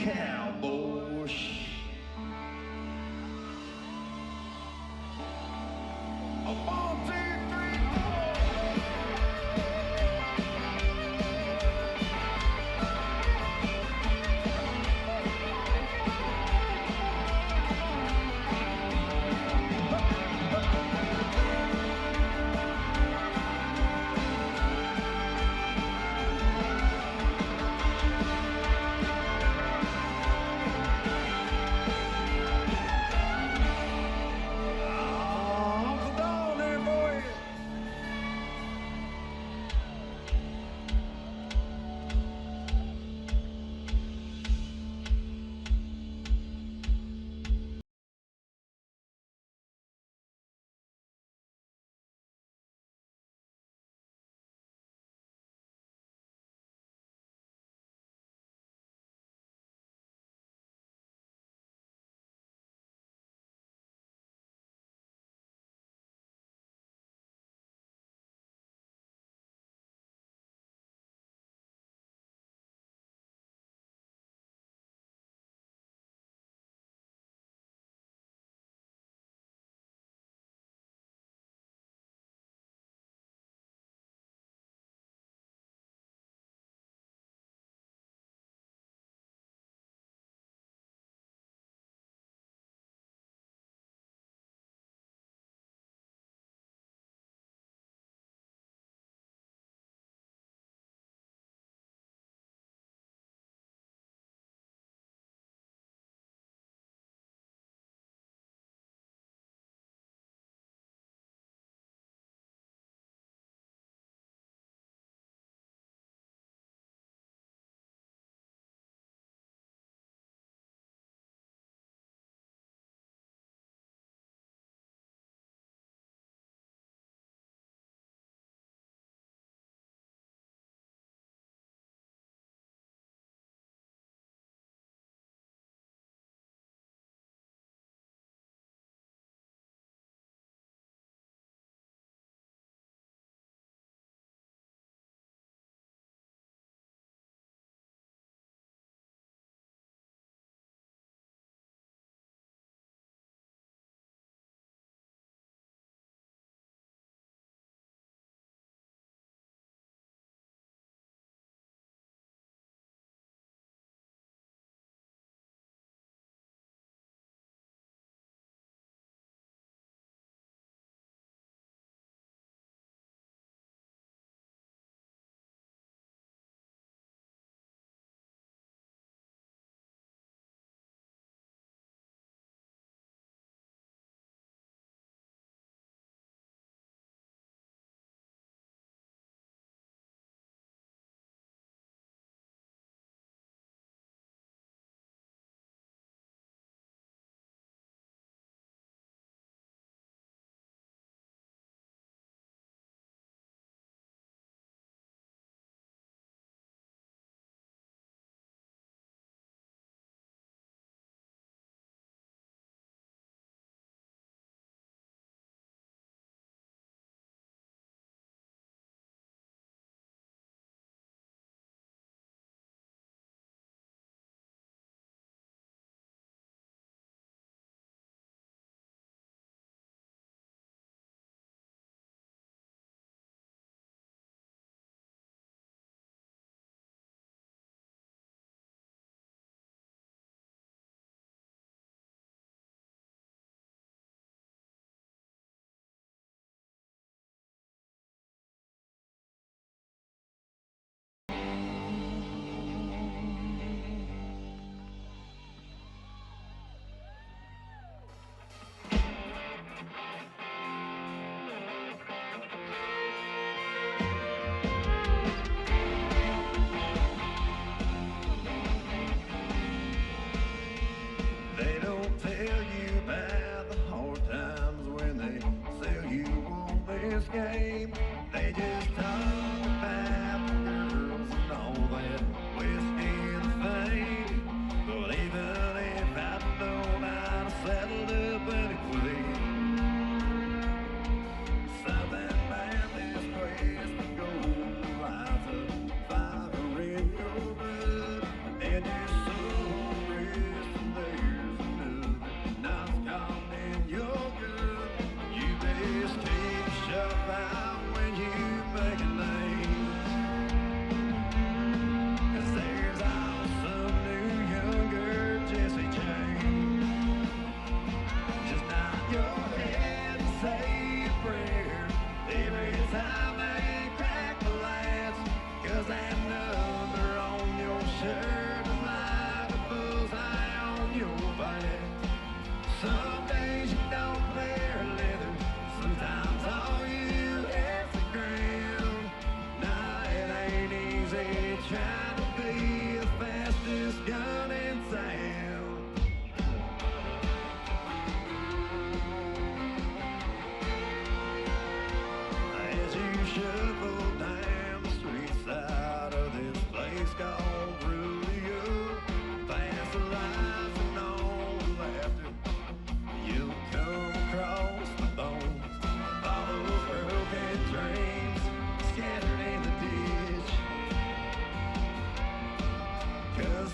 cowboys. A 1, 2, 3, 4.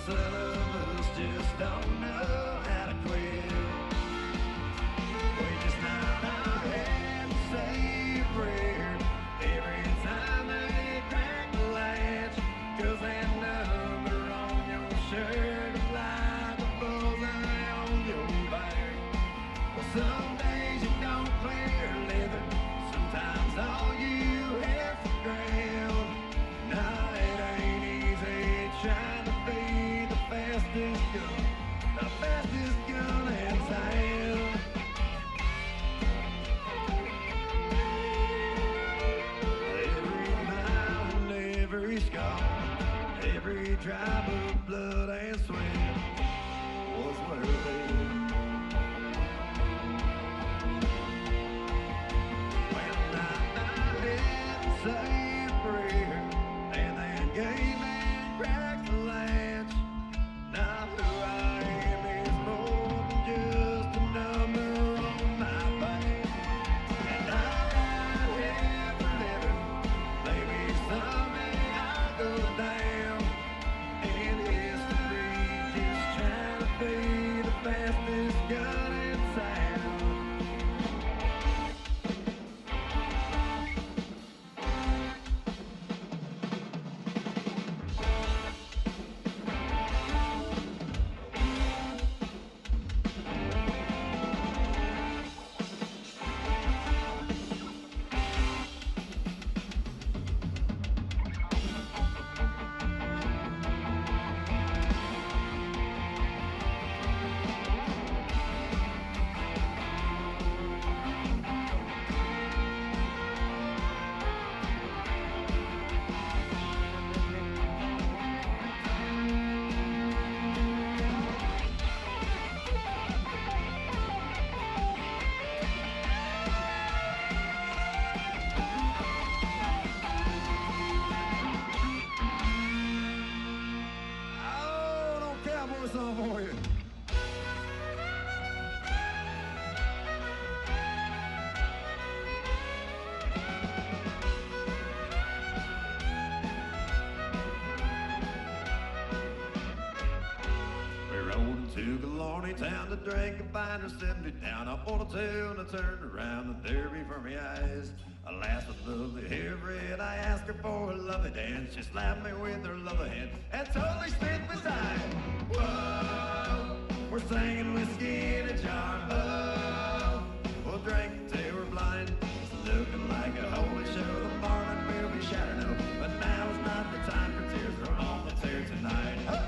some of us just don't know how to quit. We just nod our head and say a prayer every time they crack the latch, 'cause that number on your shirt is like a bullseye on your back. Well, some days you don't clear living, sometimes all you have to ground. Nah, it ain't easy trying to be the fastest gun in town. Every mile and every scar, every drop of blood and sweat was worth it. Well, I had to say a prayer and then gave and cracked the latch. Now who I am is more than just a number on my back. And I'm not here for living. Maybe someday I'll go down in history, just trying to be the fastest gun in town. Oh, don't cowboy song for you. We rode into Galorny town to drink a pint or 70 down. I bought a tail and I turned around and there before my eyes a lass with lovely hair red. I asked her for a lovely dance. She slapped me with her lovely hand and totally spit beside. Whoa, we're singing whiskey in a jar. Oh, we'll drink till we're blind. It's looking like a holy show. The morning will be shattered up, but now is not the time for tears. We're on the tear tonight. Huh.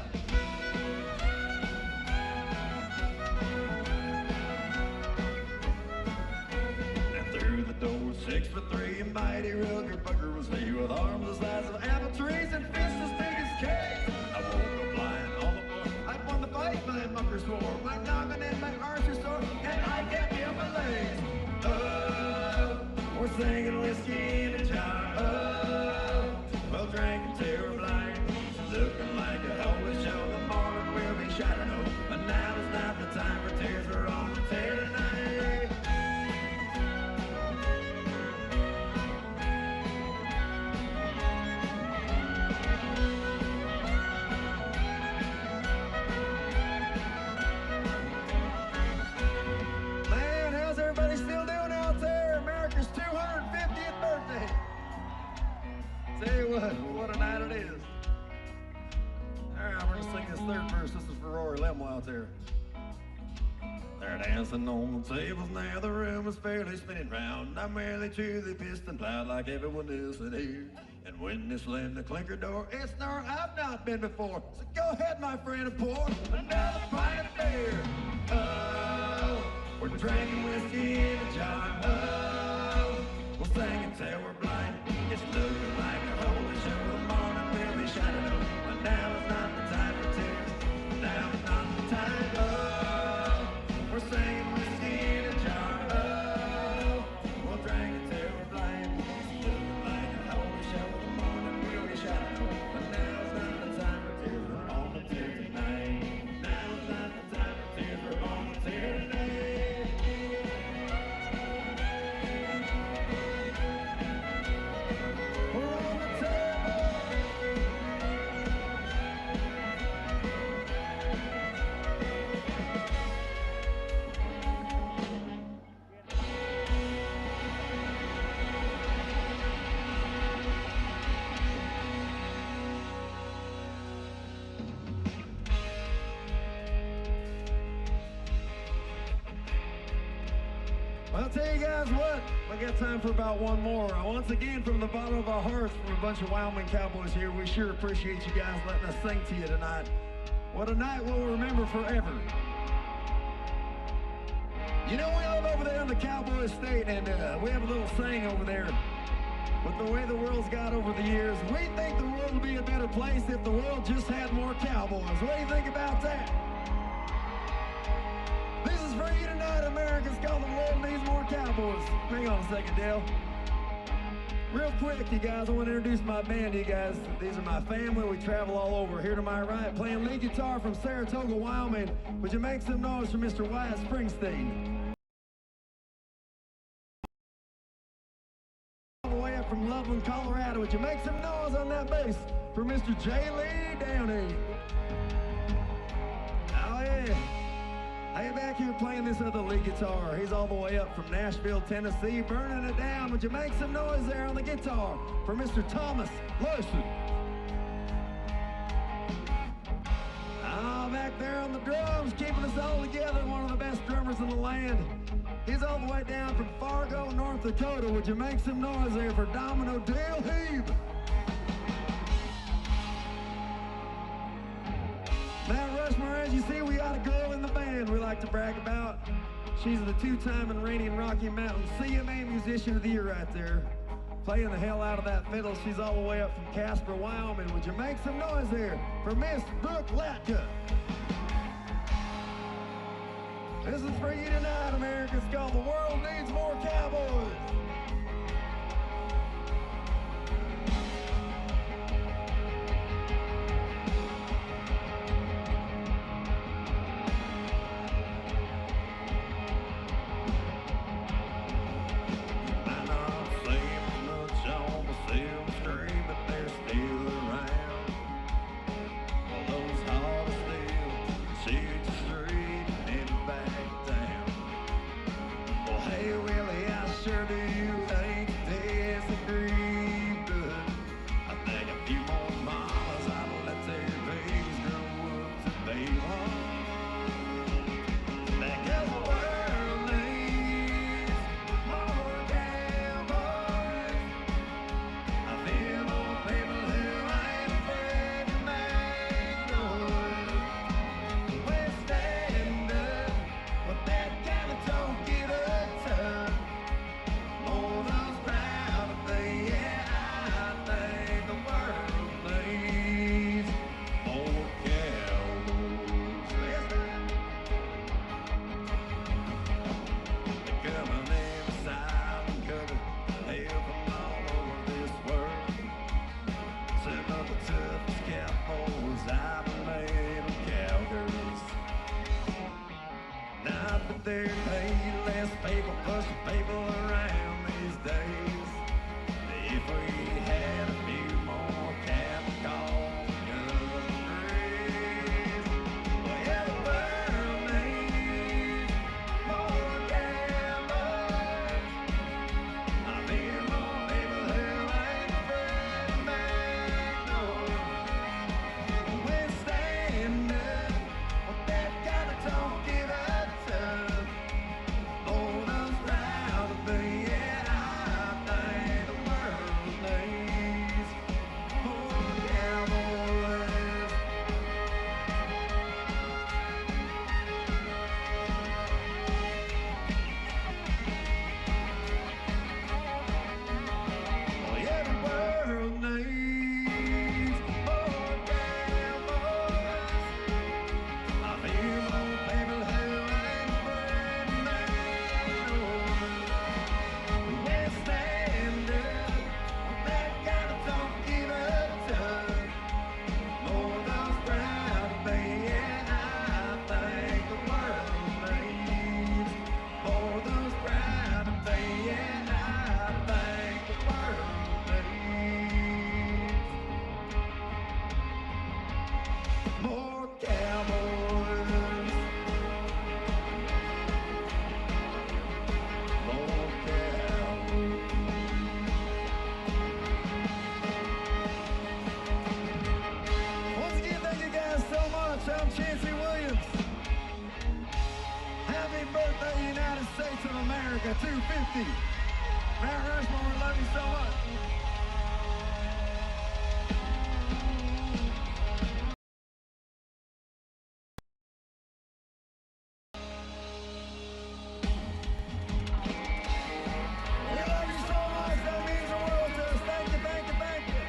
Through the door, 6'3", a mighty rugged bugger was he, with arms the size of apple trees and fists as big as cakes. I woke up lying on the floor. I won the fight, my mucker swore. My noggin and my arms were sore, and I kept him my legs. Oh, we're singing whiskey in a jar. Oh, we'll drink until we're blind. It's looking like a holy show. The morning will be shining up, but now is not the time for tears. We're on the tear tonight. Man, how's everybody still doing out there? America's 250th birthday. Tell you what a night it is. All right, we're gonna sing this third verse. This is for Rory Lemwell out there. They're dancing on the tables now, the room is fairly spinning round. I'm merely truly pissed and plowed like everyone else in here. And when they slam the clinker door, it's nowhere I've not been before. So go ahead, my friend, and pour another pint of beer. Oh, we're drinking whiskey in a jar. Oh, we'll sing until we're blind. It's looking like a holy show. The morning will be shining up, but now is not the time for tears. Now is not the time. Oh, we're singing whiskey in a jar. Oh, we'll drink until we're blind. It's looking like a holy show. The morning will be shining up, but now is not the time for tears. We're on the tear tonight. Now is not the time for tears. We're on the tear tonight. We're I'll tell you guys what, I got time for about one more. Once again, from the bottom of our hearts, from a bunch of Wyoming cowboys here, we sure appreciate you guys letting us sing to you tonight. What a night we'll remember forever. You know, we live over there in the cowboy state, and we have a little saying over there. With the way the world's got over the years, we think the world would be a better place if the world just had more cowboys. What do you think about that? This is for you tonight, America. It's called The World Needs More Cowboys. Hang on a second, Dale. Real quick, you guys, I want to introduce my band to you guys. These are my family. We travel all over. Here to my right, playing lead guitar from Saratoga, Wyoming. Would you make some noise for Mr. Wyatt Springsteen? All the way up from Loveland, Colorado. Would you make some noise on that bass for Mr. J. Lee Downey? Oh, yeah. Hey, back here playing this other lead guitar. He's all the way up from Nashville, Tennessee, burning it down. Would you make some noise there on the guitar for Mr. Thomas Larson? Ah, back there on the drums, keeping us all together, one of the best drummers in the land. He's all the way down from Fargo, North Dakota. Would you make some noise there for Domino Dale Heeb? Mount Rushmore, as you see, we got a girl in the band we like to brag about. She's the two-time and reigning Rocky Mountain CMA Musician of the Year right there. Playing the hell out of that fiddle. She's all the way up from Casper, Wyoming. Would you make some noise there for Miss Brooke Latka? This is for you tonight, America. It's called The World Needs More Cowboys. States of America, 250. Mount Rushmore, we love you so much. We love you so much. That means the world to us. Thank you, thank you, thank you.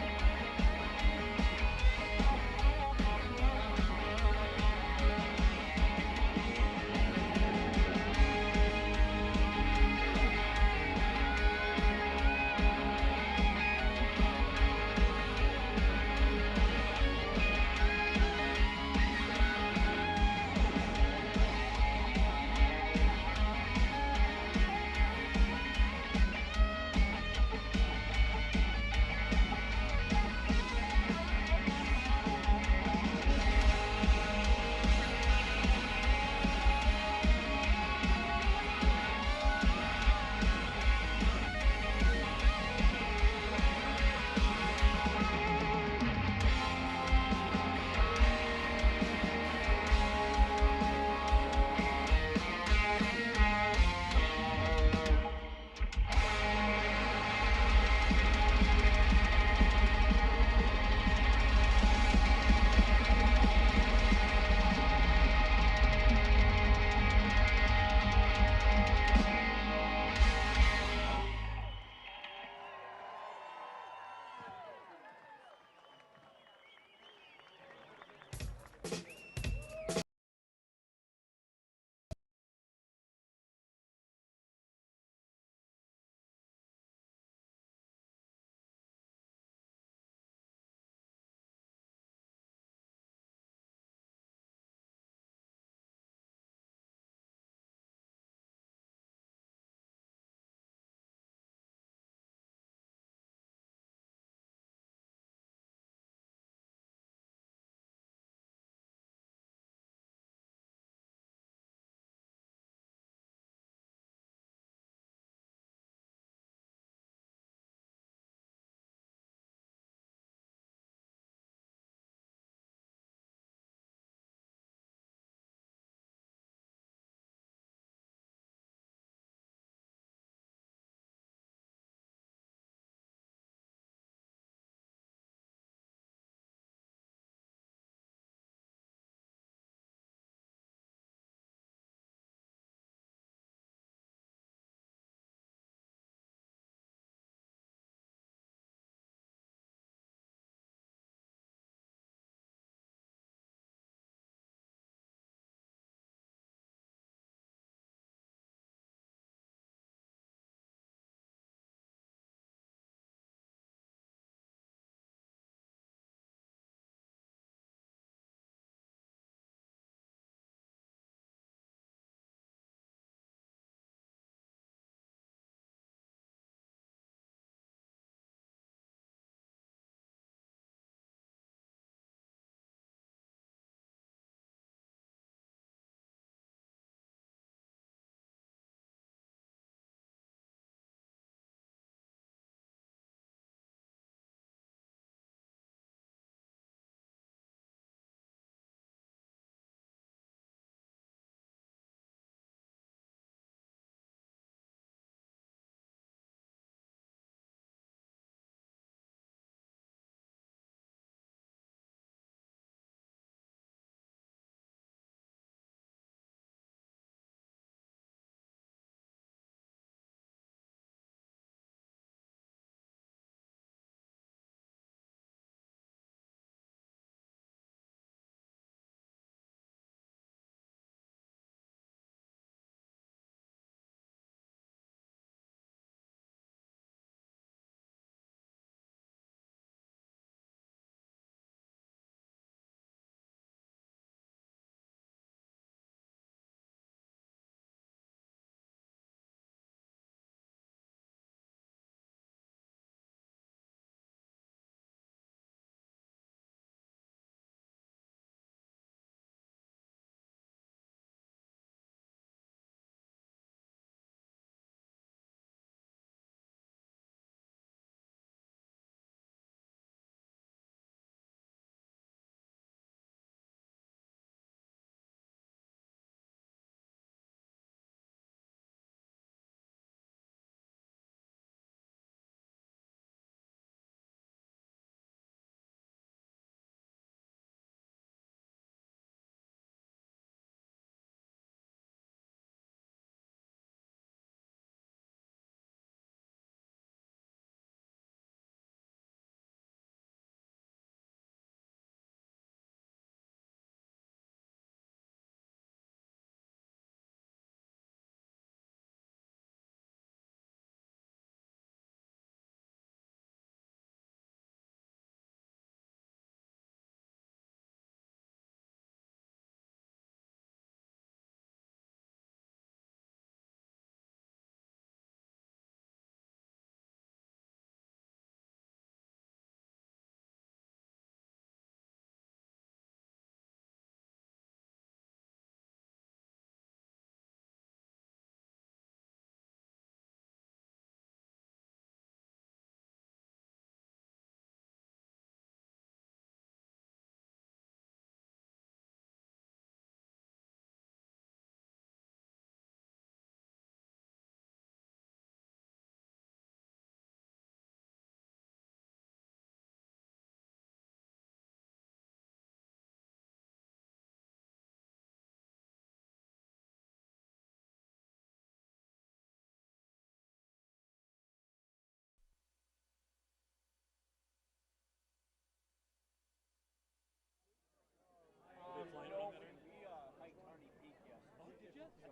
Which way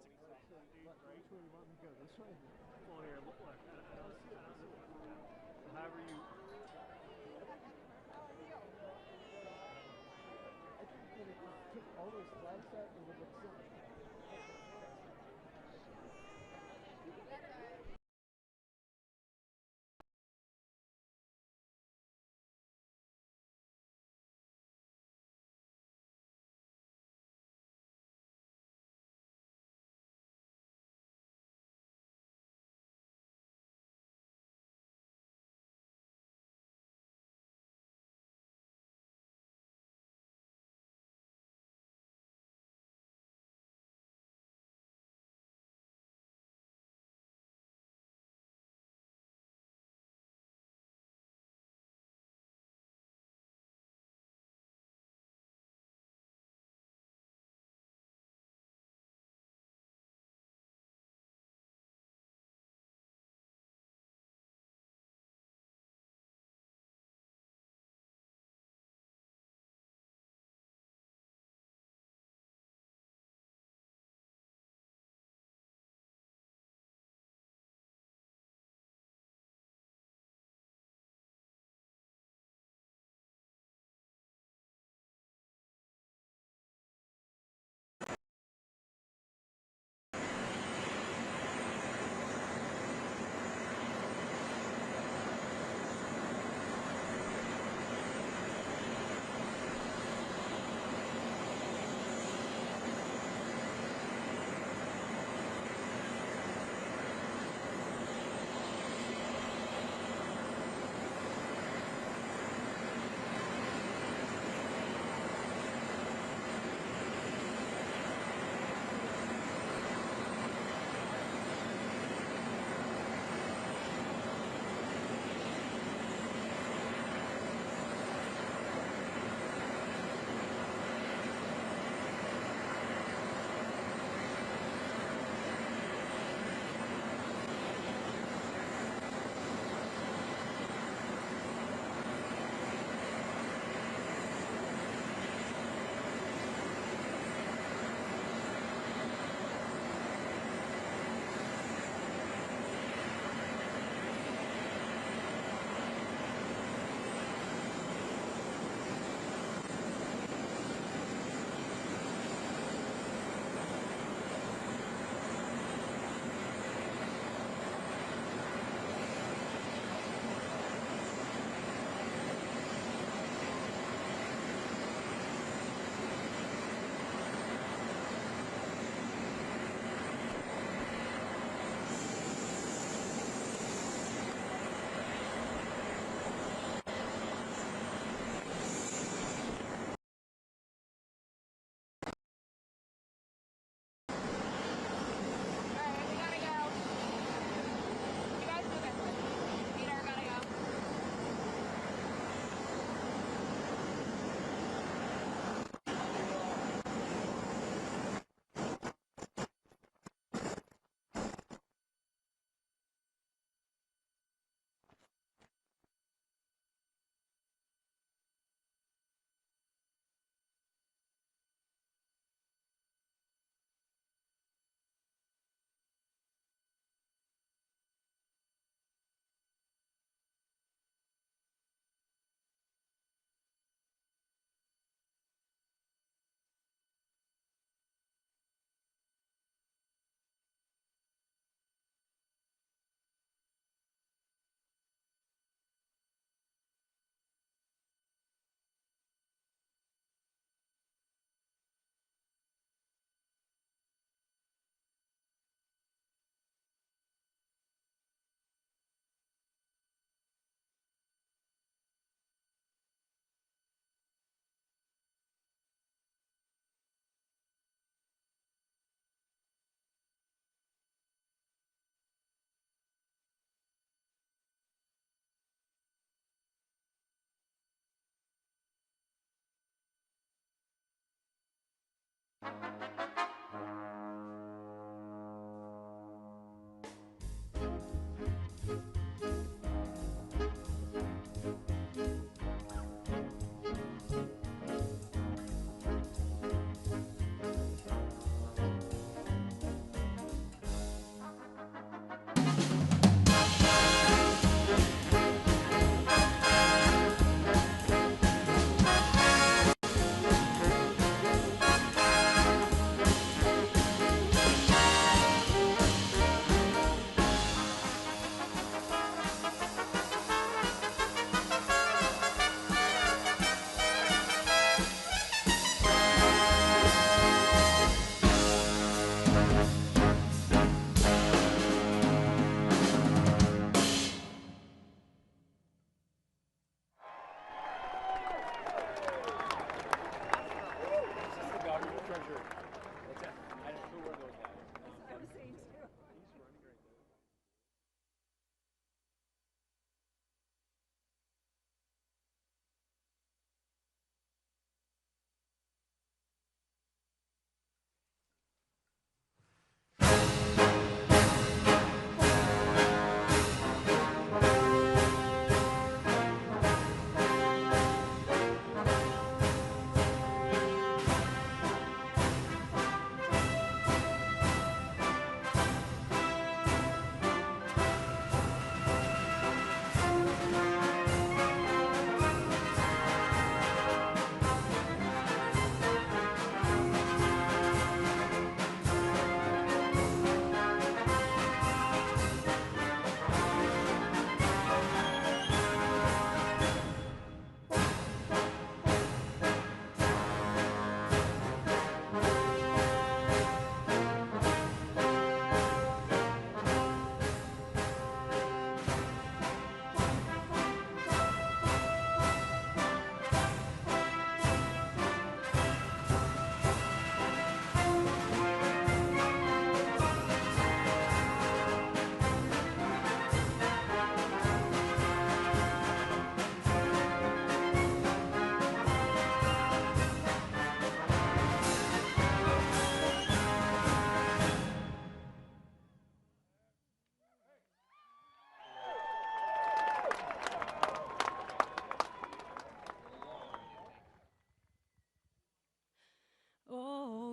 do you want me to go? This way? Well, here, look. However you. I think when it took all those flags out, it would look silly.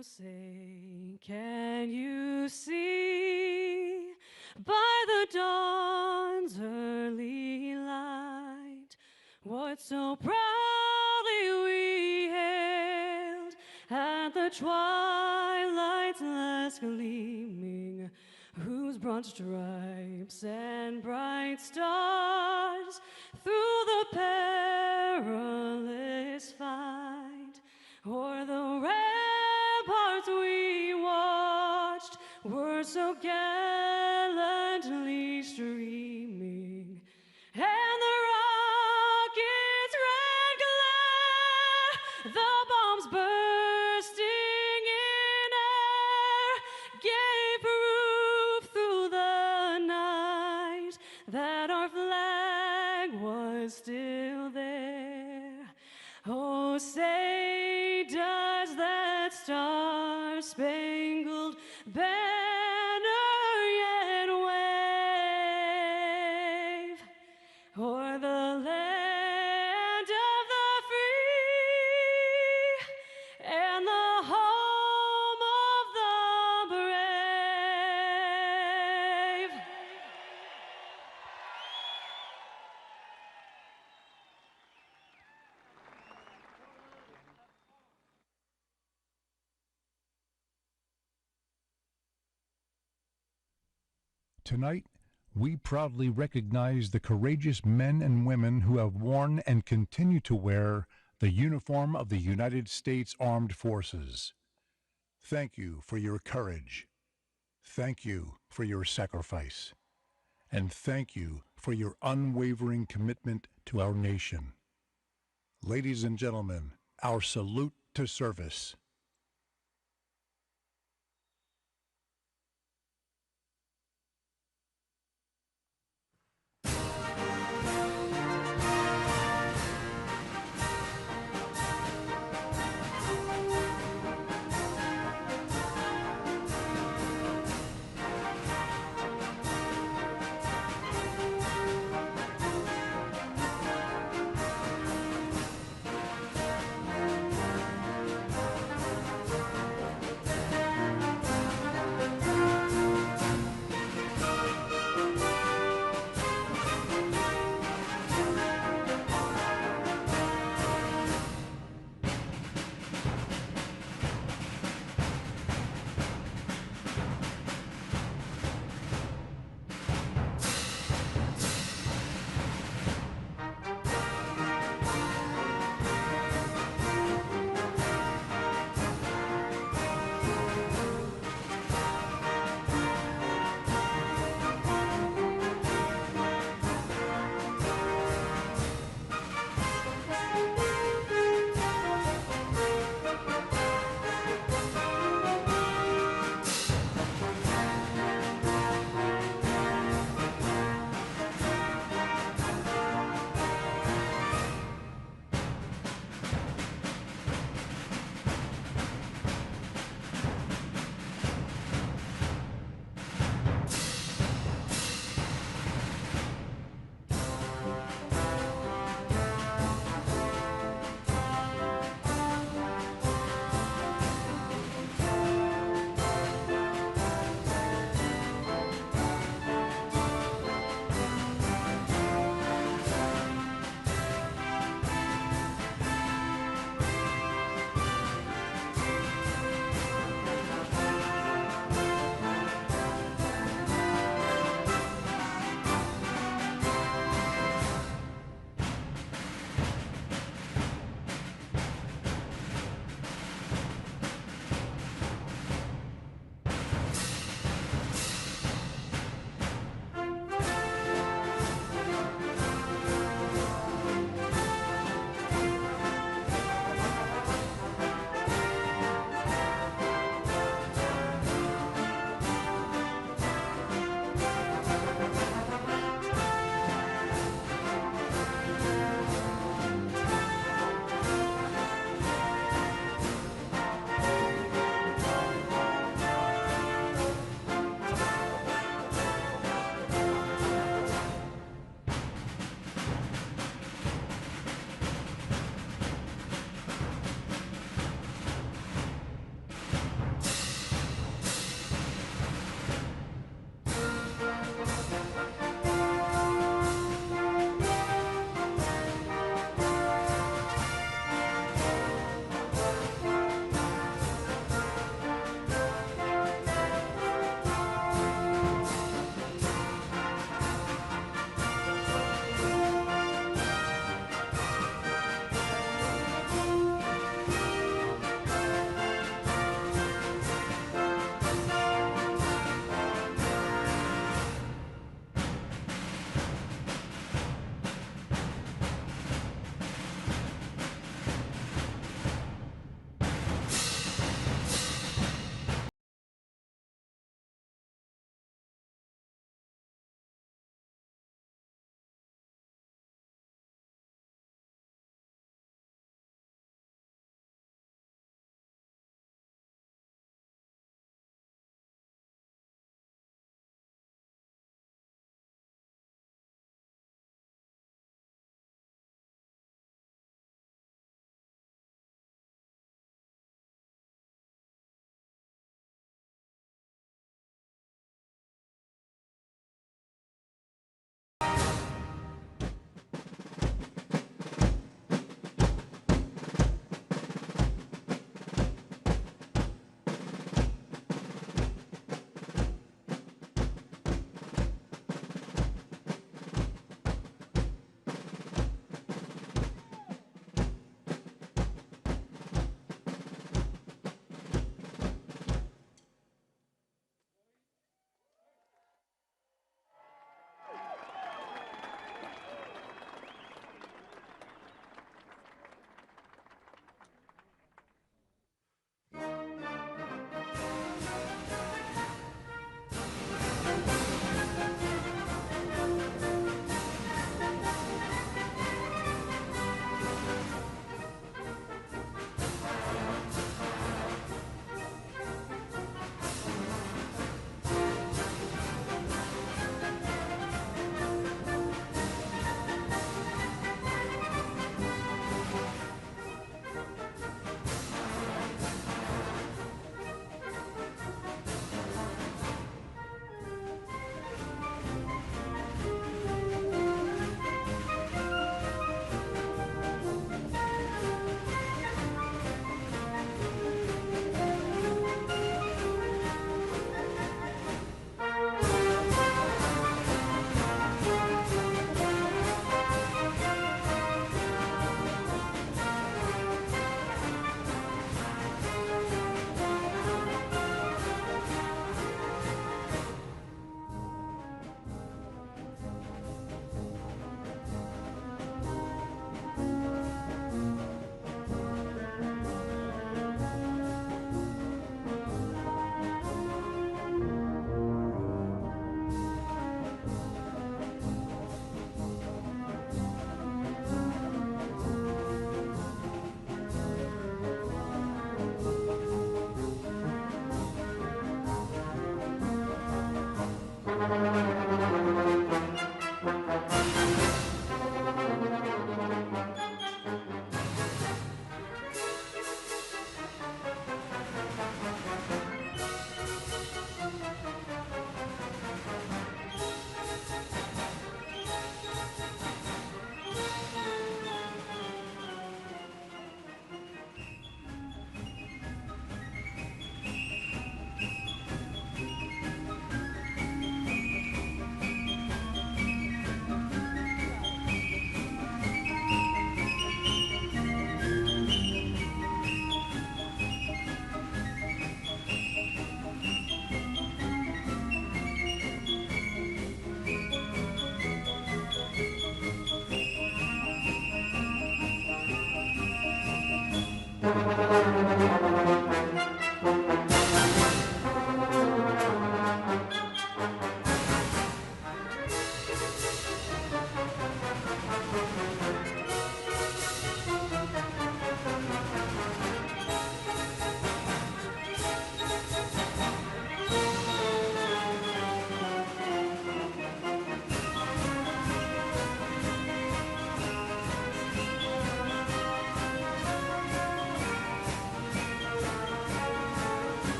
Oh, say, can you see by the dawn's early light what so proudly we hailed at the twilight's last gleaming, whose broad stripes and bright stars through the perilous fight o'er the ramparts we watched were so gallantly streaming, and the rocket's red glare, the bombs bursting in air, gave proof through the night that our flag was still there. Oh, say, does that star-spangled banner yet wave o'er the land of the free and the home of the brave? Tonight, we proudly recognize the courageous men and women who have worn and continue to wear the uniform of the United States Armed Forces. Thank you for your courage. Thank you for your sacrifice. And thank you for your unwavering commitment to our nation. Ladies and gentlemen, our salute to service.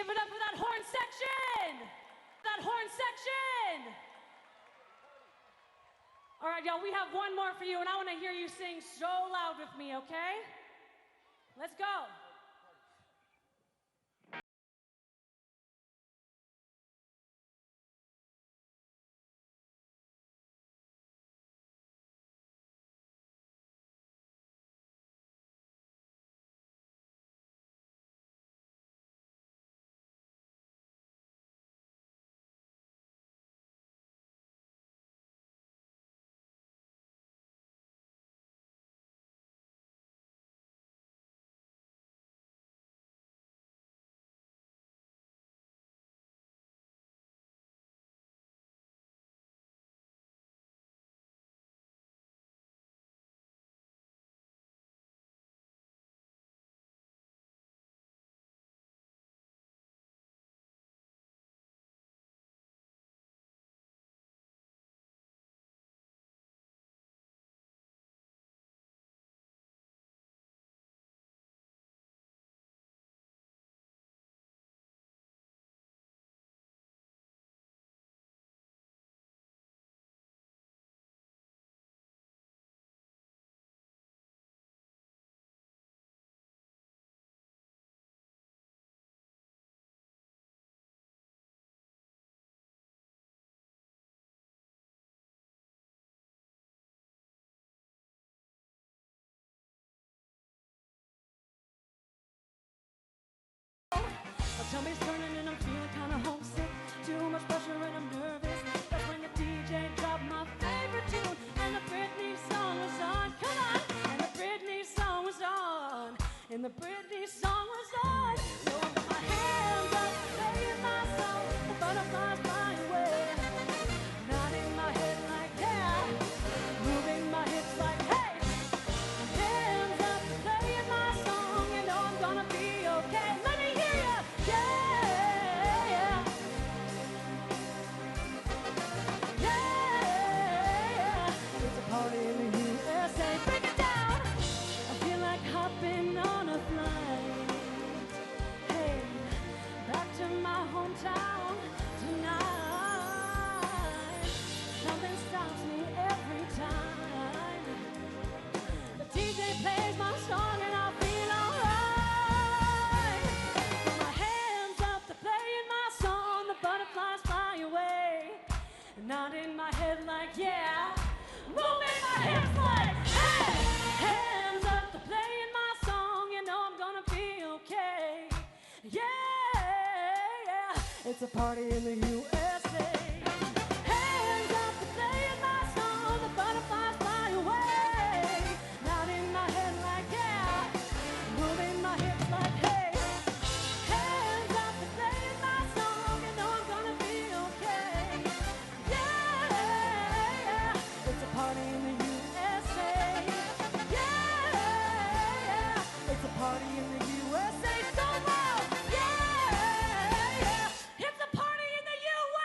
give it up for that horn section. That horn section. All right, y'all, we have one more for you, and I want to hear you sing so loud with me, okay? Let's go. My tummy's turning and I'm feeling kinda homesick. Too much pressure and I'm nervous. That's when the DJ dropped my favorite tune and the Britney song was on. Come on! And the Britney song was on. And the Britney song was on. So I put my hands up, playing my song. The butterflies fly away. Nodding my head like yeah. Moving my hips like hey. Hands up, playing my song. You know I'm gonna be okay. Let me hear ya. Yeah. Yeah. It's a party in the USA. Break it down. I feel like hopping on a flight. Hey, back to my hometown tonight. Something stops me every time. The DJ plays my song and I feel alright. Put my hands up to playing my song. The butterflies fly away. Nodding my head like yeah. Moving my hips like hey. Hands up to playing my song. You know I'm gonna be okay. Yeah. It's a party in the USA. Hands up to playing my song. The butterflies fly away. Nodding my head like yeah. Moving my hips like hey. Hands up to playing my song. You know I'm gonna be okay. Yeah. It's a party in the USA. Yeah. It's a party in the USA. So loud. Yeah. It's a party in the USA.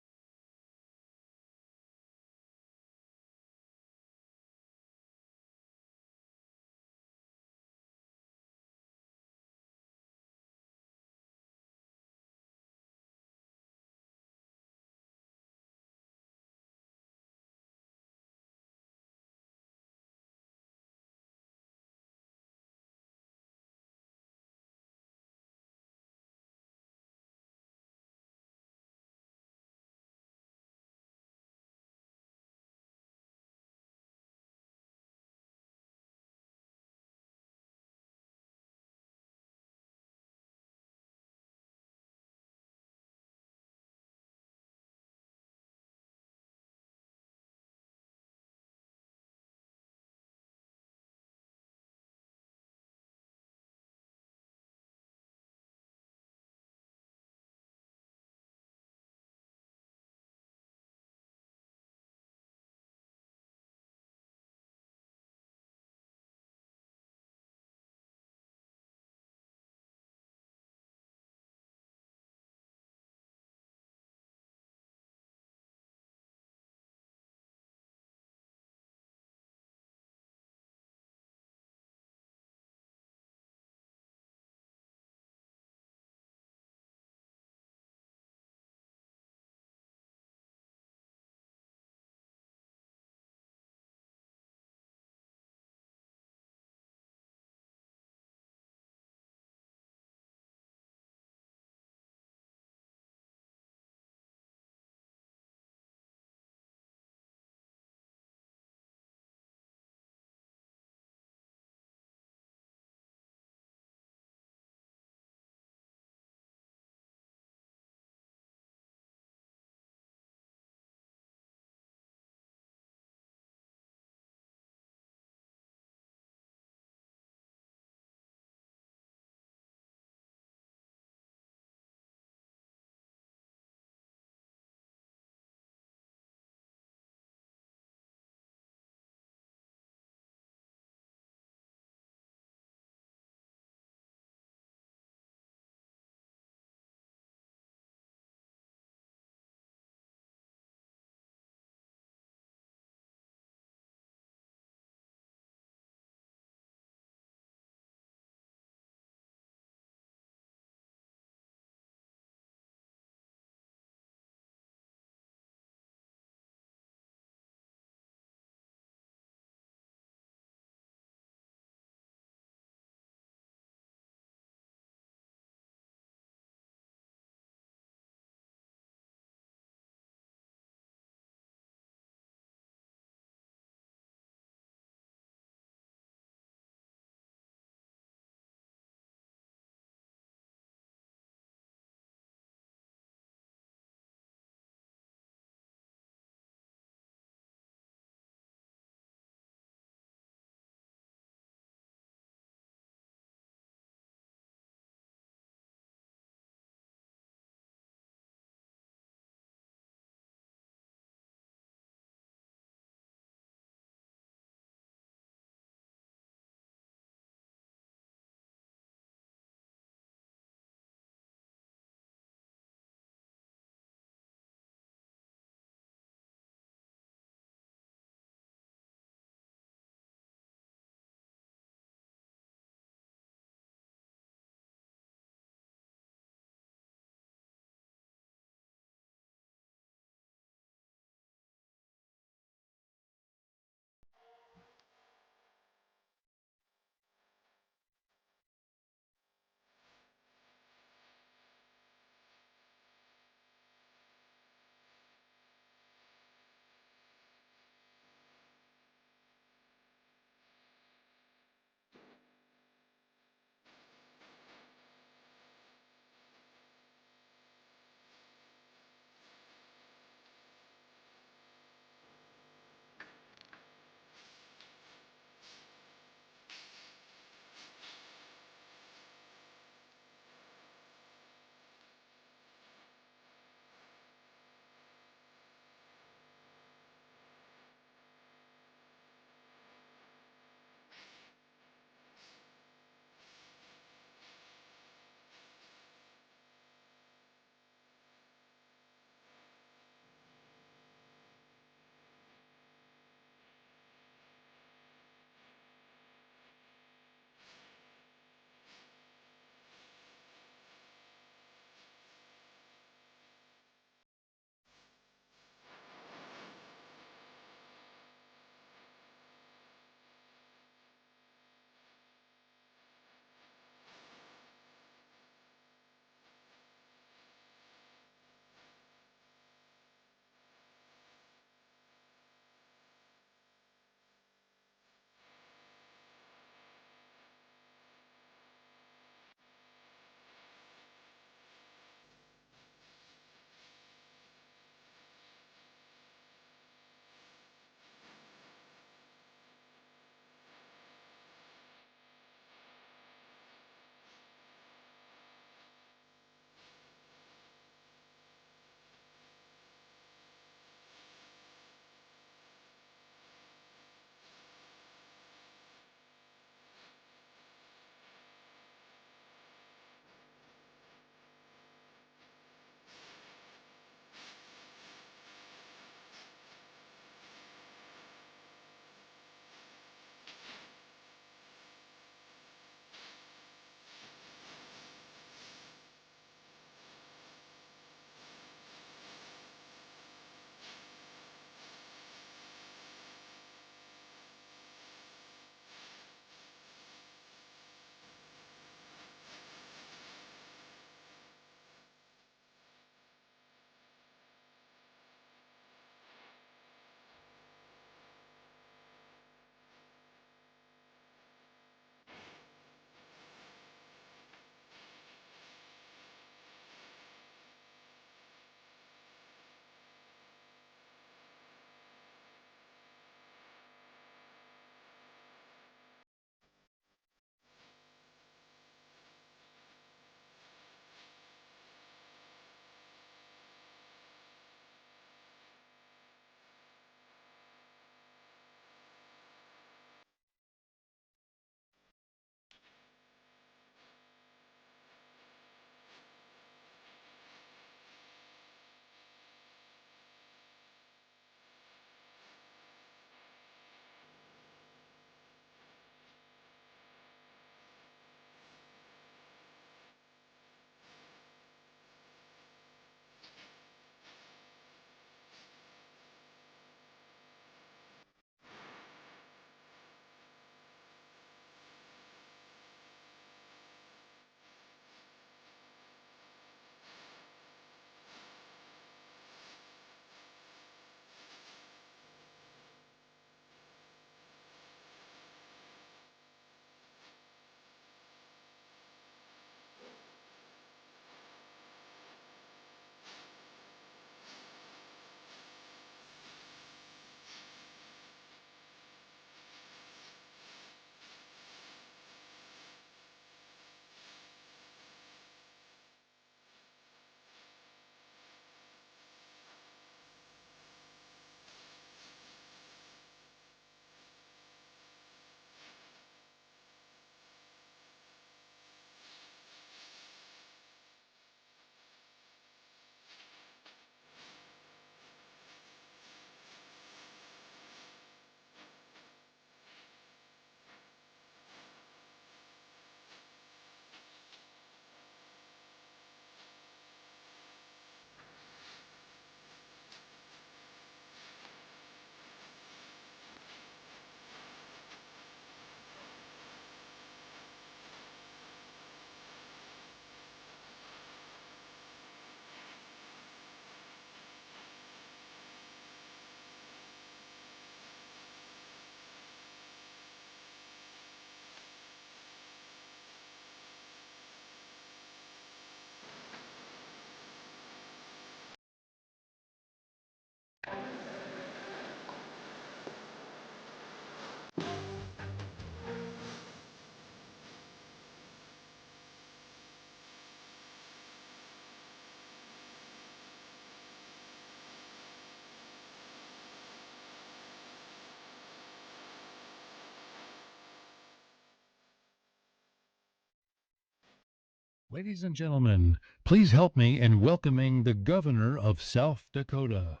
Ladies and gentlemen, please help me in welcoming the governor of South Dakota,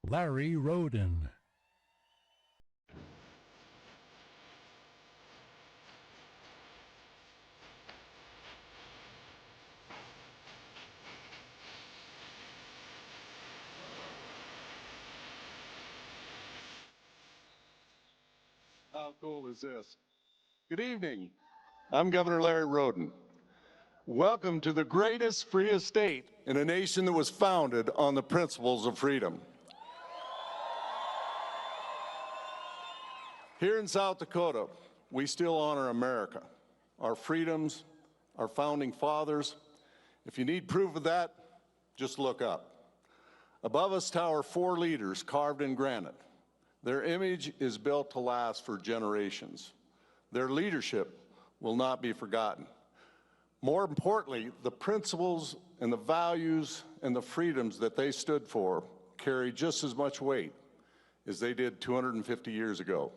Larry Roden. How cool is this? Good evening. I'm Governor Larry Roden. Welcome to the greatest, freest state in a nation that was founded on the principles of freedom. Here in South Dakota, we still honor America, our freedoms, our founding fathers. If you need proof of that, just look up. Above us tower 4 leaders carved in granite. Their image is built to last for generations. Their leadership will not be forgotten. More importantly, the principles and the values and the freedoms that they stood for carry just as much weight as they did 250 years ago.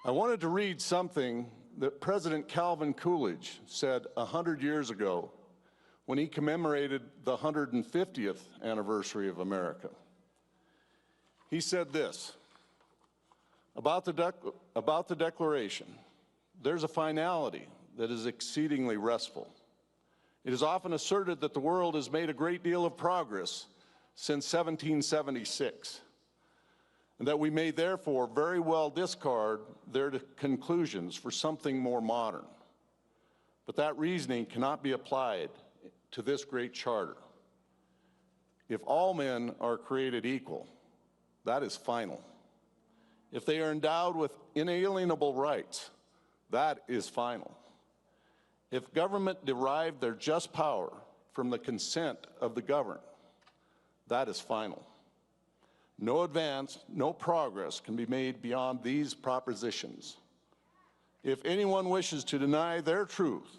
I wanted to read something that President Calvin Coolidge said 100 years ago when he commemorated the 150th anniversary of America. He said this, about the Declaration, there's a finality that is exceedingly restful. It is often asserted that the world has made a great deal of progress since 1776, and that we may therefore very well discard their conclusions for something more modern. But that reasoning cannot be applied to this great charter. If all men are created equal, that is final. If they are endowed with inalienable rights, that is final. If government derived their just power from the consent of the governed, that is final. No advance, no progress can be made beyond these propositions. If anyone wishes to deny their truth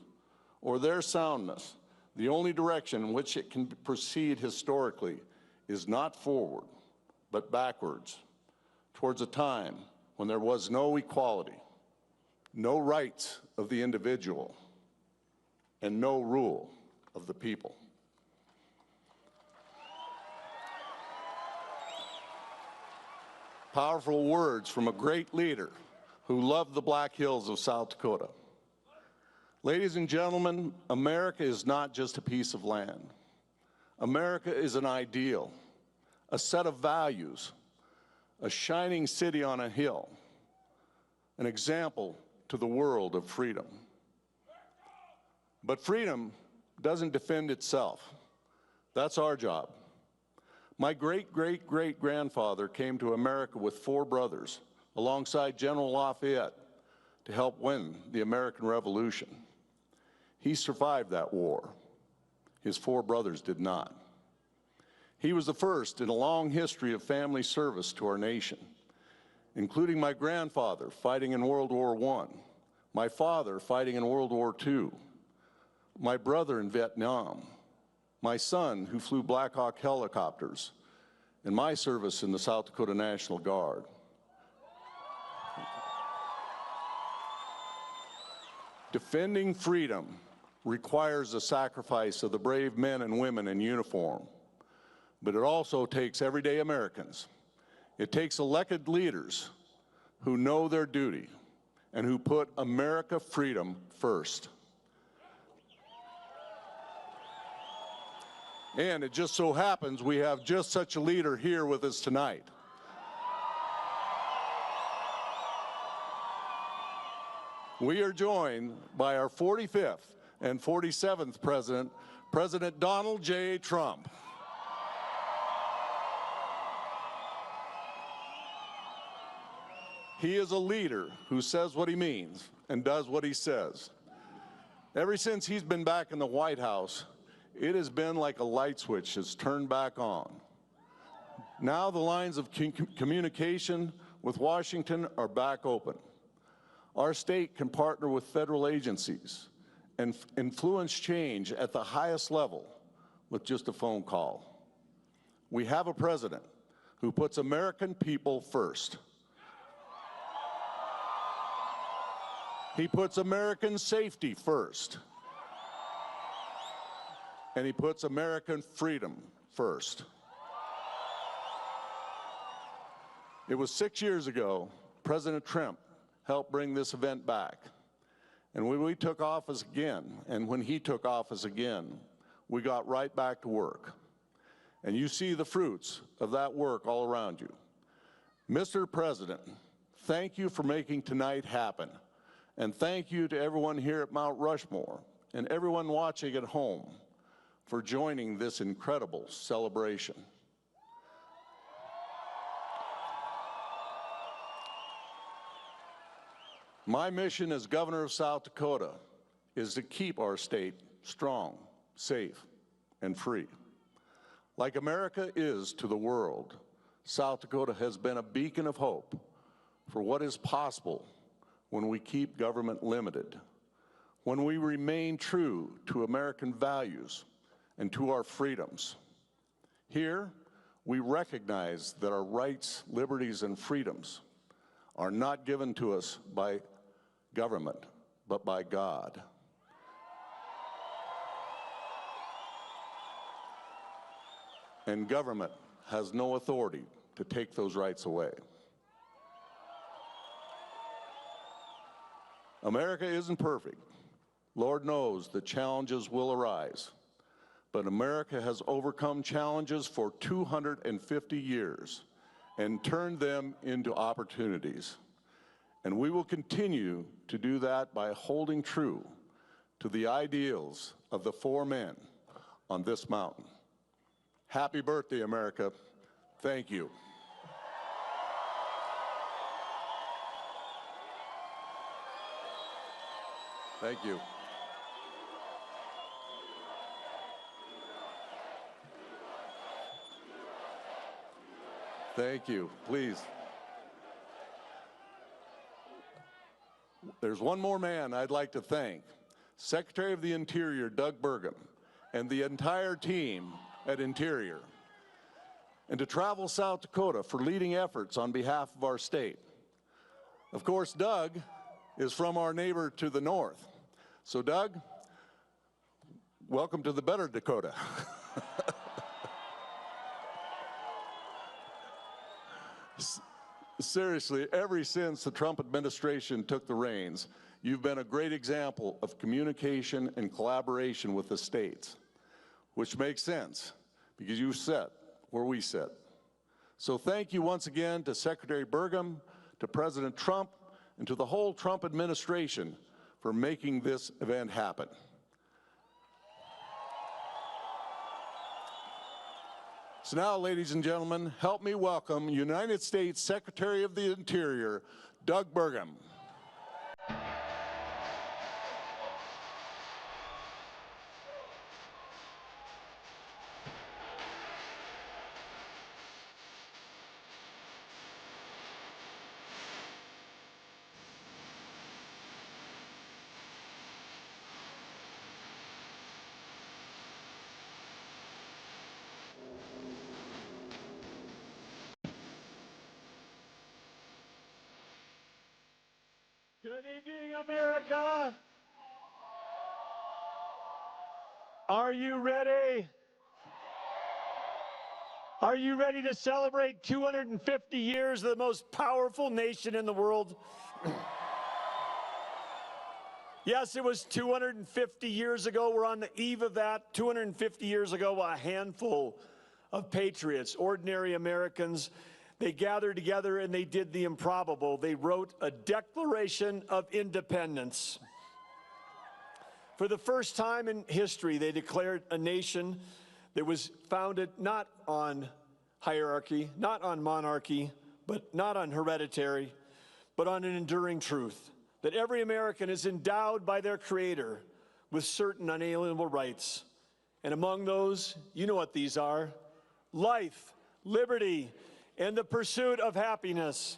or their soundness, the only direction in which it can proceed historically is not forward, but backwards, towards a time when there was no equality, no rights of the individual, and no rule of the people. Powerful words from a great leader who loved the Black Hills of South Dakota. Ladies and gentlemen, America is not just a piece of land. America is an ideal, a set of values, a shining city on a hill, an example to the world of freedom. But freedom doesn't defend itself. That's our job. My great-great-great-grandfather came to America with 4 brothers alongside General Lafayette to help win the American Revolution. He survived that war. His 4 brothers did not. He was the first in a long history of family service to our nation, including my grandfather fighting in World War I, my father fighting in World War II, my brother in Vietnam, my son who flew Black Hawk helicopters, and my service in the South Dakota National Guard. Defending freedom requires the sacrifice of the brave men and women in uniform, but it also takes everyday Americans. It takes elected leaders who know their duty and who put America freedom first. And it just so happens we have just such a leader here with us tonight. We are joined by our 45th and 47th president, President Donald J. Trump. He is a leader who says what he means and does what he says. Ever since he's been back in the White House, it has been like a light switch has turned back on. Now the lines of communication with Washington are back open. Our state can partner with federal agencies and influence change at the highest level with just a phone call. We have a president who puts American people first. He puts American safety first. and he puts American freedom first. It was 6 years ago, President Trump helped bring this event back. And when we took office again, and when he took office again, we got right back to work. And you see the fruits of that work all around you. Mr. President, thank you for making tonight happen. And thank you to everyone here at Mount Rushmore and everyone watching at home for joining this incredible celebration. My mission as governor of South Dakota is to keep our state strong, safe, and free. Like America is to the world, South Dakota has been a beacon of hope for what is possible when we keep government limited, when we remain true to American values and to our freedoms. Here, we recognize that our rights, liberties, and freedoms are not given to us by government, but by God. And government has no authority to take those rights away. America isn't perfect. Lord knows that challenges will arise. But America has overcome challenges for 250 years and turned them into opportunities. And we will continue to do that by holding true to the ideals of the four men on this mountain. Happy birthday, America. Thank you. Thank you. Thank you. Please. There's one more man I'd like to thank, Secretary of the Interior, Doug Burgum, and the entire team at Interior, and to Travel South Dakota for leading efforts on behalf of our state. Of course, Doug is from our neighbor to the north. So Doug, welcome to the better Dakota. Seriously, ever since the Trump administration took the reins, you've been a great example of communication and collaboration with the states, which makes sense because you sit where we sit. So thank you once again to Secretary Burgum, to President Trump, and to the whole Trump administration for making this event happen. So now, ladies and gentlemen, help me welcome United States Secretary of the Interior, Doug Burgum. Good evening, America. Are you ready? Are you ready to celebrate 250 years of the most powerful nation in the world? Yes, it was 250 years ago. We're on the eve of that. 250 years ago, a handful of patriots, ordinary Americans, they gathered together and they did the improbable. They wrote a Declaration of Independence. For the first time in history, they declared a nation that was founded not on hierarchy, not on monarchy, but not on hereditary, but on an enduring truth, that every American is endowed by their Creator with certain unalienable rights. And among those, you know what these are: life, liberty, and the pursuit of happiness.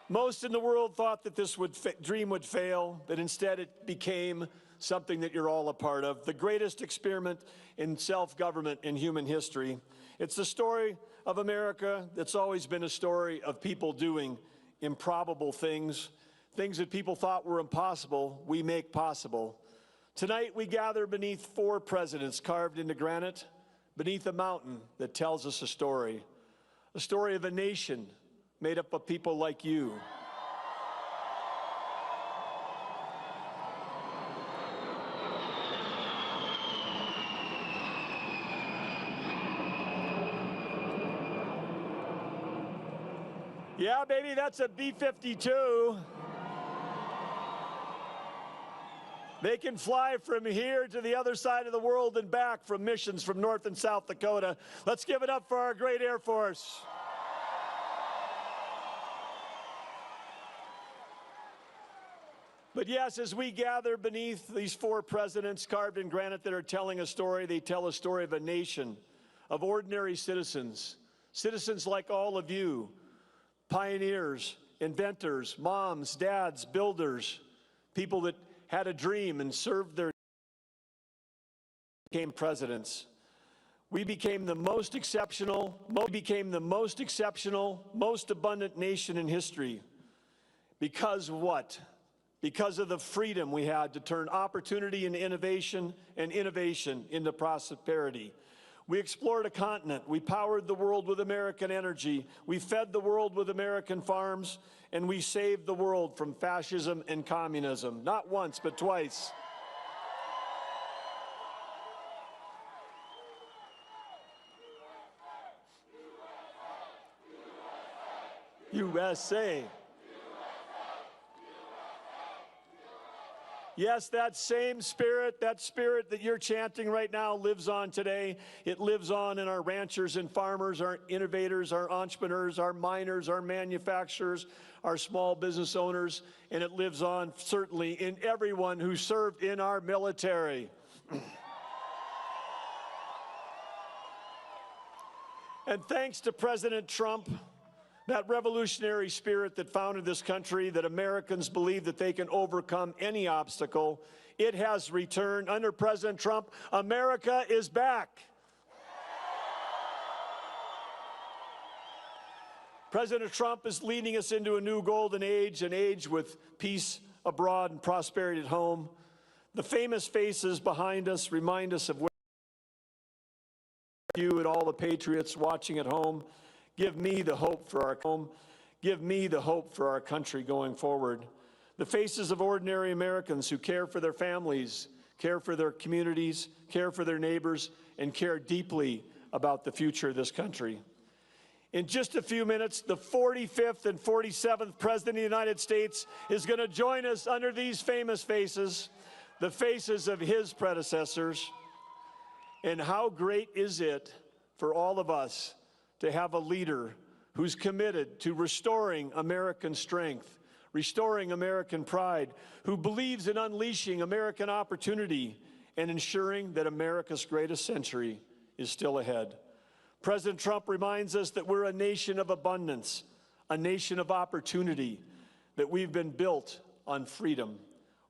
Most in the world thought that this dream would fail, that instead it became something that you're all a part of, the greatest experiment in self-government in human history. It's the story of America that's always been a story of people doing improbable things, Things that people thought were impossible, we make possible. Tonight we gather beneath 4 presidents carved into granite, beneath a mountain that tells us a story of a nation made up of people like you. Yeah, baby, that's a B-52. They can fly from here to the other side of the world and back from missions from North and South Dakota. Let's give it up for our great Air Force. But yes, as we gather beneath these 4 presidents carved in granite that are telling a story, they tell a story of a nation, of ordinary citizens, citizens like all of you, pioneers, inventors, moms, dads, builders, people that had a dream and served their became presidents. We became the most exceptional, most abundant nation in history. Because what? Because of the freedom we had to turn opportunity into innovation and innovation into prosperity. We explored a continent. We powered the world with American energy. We fed the world with American farms, and we saved the world from fascism and communism, not once, but twice. USA. Yes, that same spirit, that spirit that you're chanting right now lives on today. It lives on in our ranchers and farmers, our innovators, our entrepreneurs, our miners, our manufacturers, our small business owners, and it lives on certainly in everyone who served in our military. And thanks to President Trump, that revolutionary spirit that founded this country, that Americans believe that they can overcome any obstacle, it has returned. Under President Trump, America is back. President Trump is leading us into a new golden age, an age with peace abroad and prosperity at home. The famous faces behind us remind us of where you and all the patriots watching at home. Give me the hope for our home. Give me the hope for our country going forward. The faces of ordinary Americans who care for their families, care for their communities, care for their neighbors, and care deeply about the future of this country. In just a few minutes, the 45th and 47th President of the United States is going to join us under these famous faces, the faces of his predecessors. And how great is it for all of us to have a leader who's committed to restoring American strength, restoring American pride, who believes in unleashing American opportunity and ensuring that America's greatest century is still ahead. President Trump reminds us that we're a nation of abundance, a nation of opportunity, that we've been built on freedom.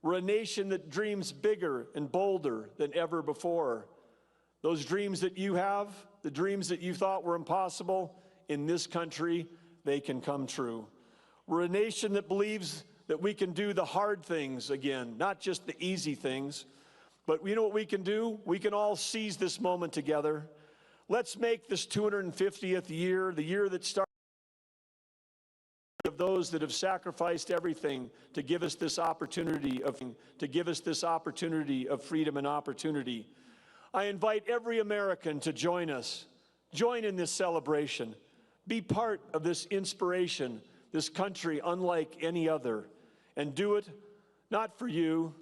We're a nation that dreams bigger and bolder than ever before. Those dreams that you have, the dreams that you thought were impossible, in this country, they can come true. We're a nation that believes that we can do the hard things again, not just the easy things. But you know what we can do? We can all seize this moment together. Let's make this 250th year, the year that started of those that have sacrificed everything to give us this opportunity of freedom and opportunity. I invite every American to join us, join in this celebration, be part of this inspiration, this country unlike any other, and do it not for you,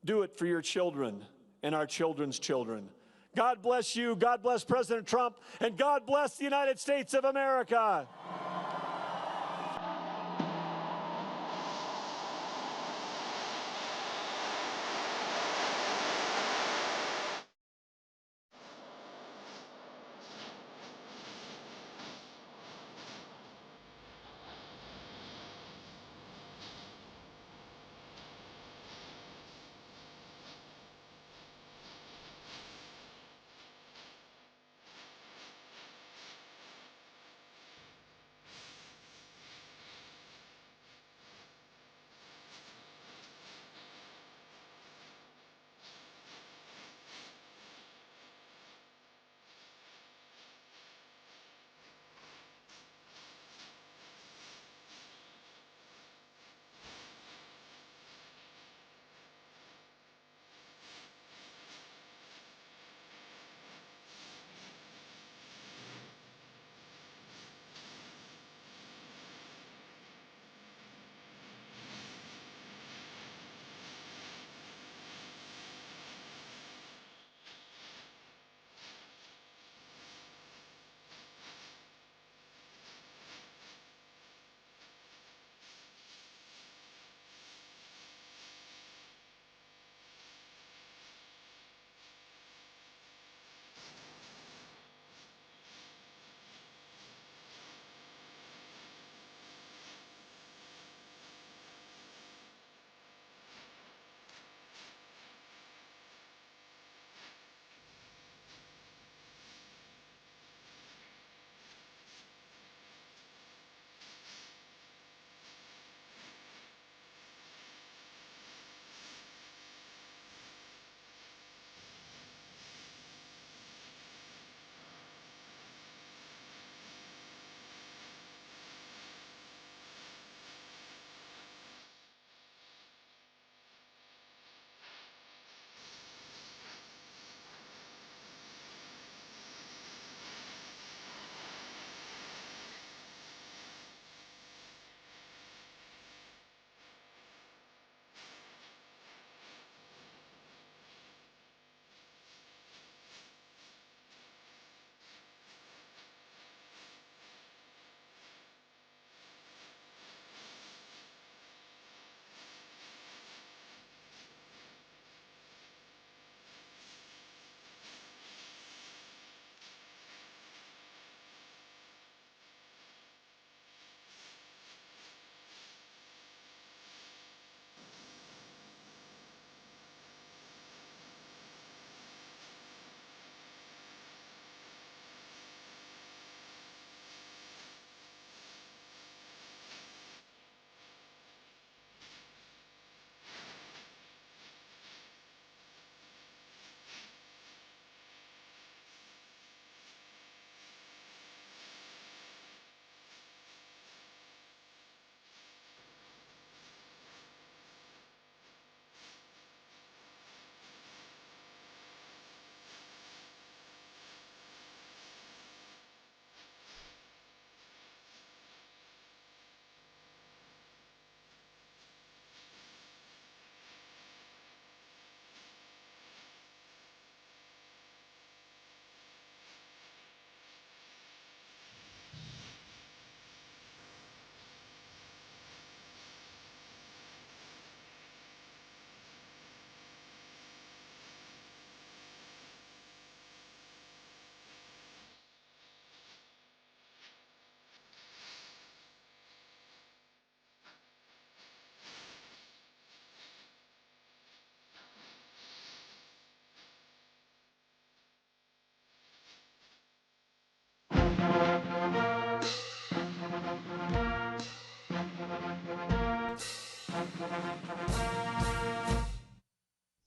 do it for your children and our children's children. God bless you, God bless President Trump, and God bless the United States of America.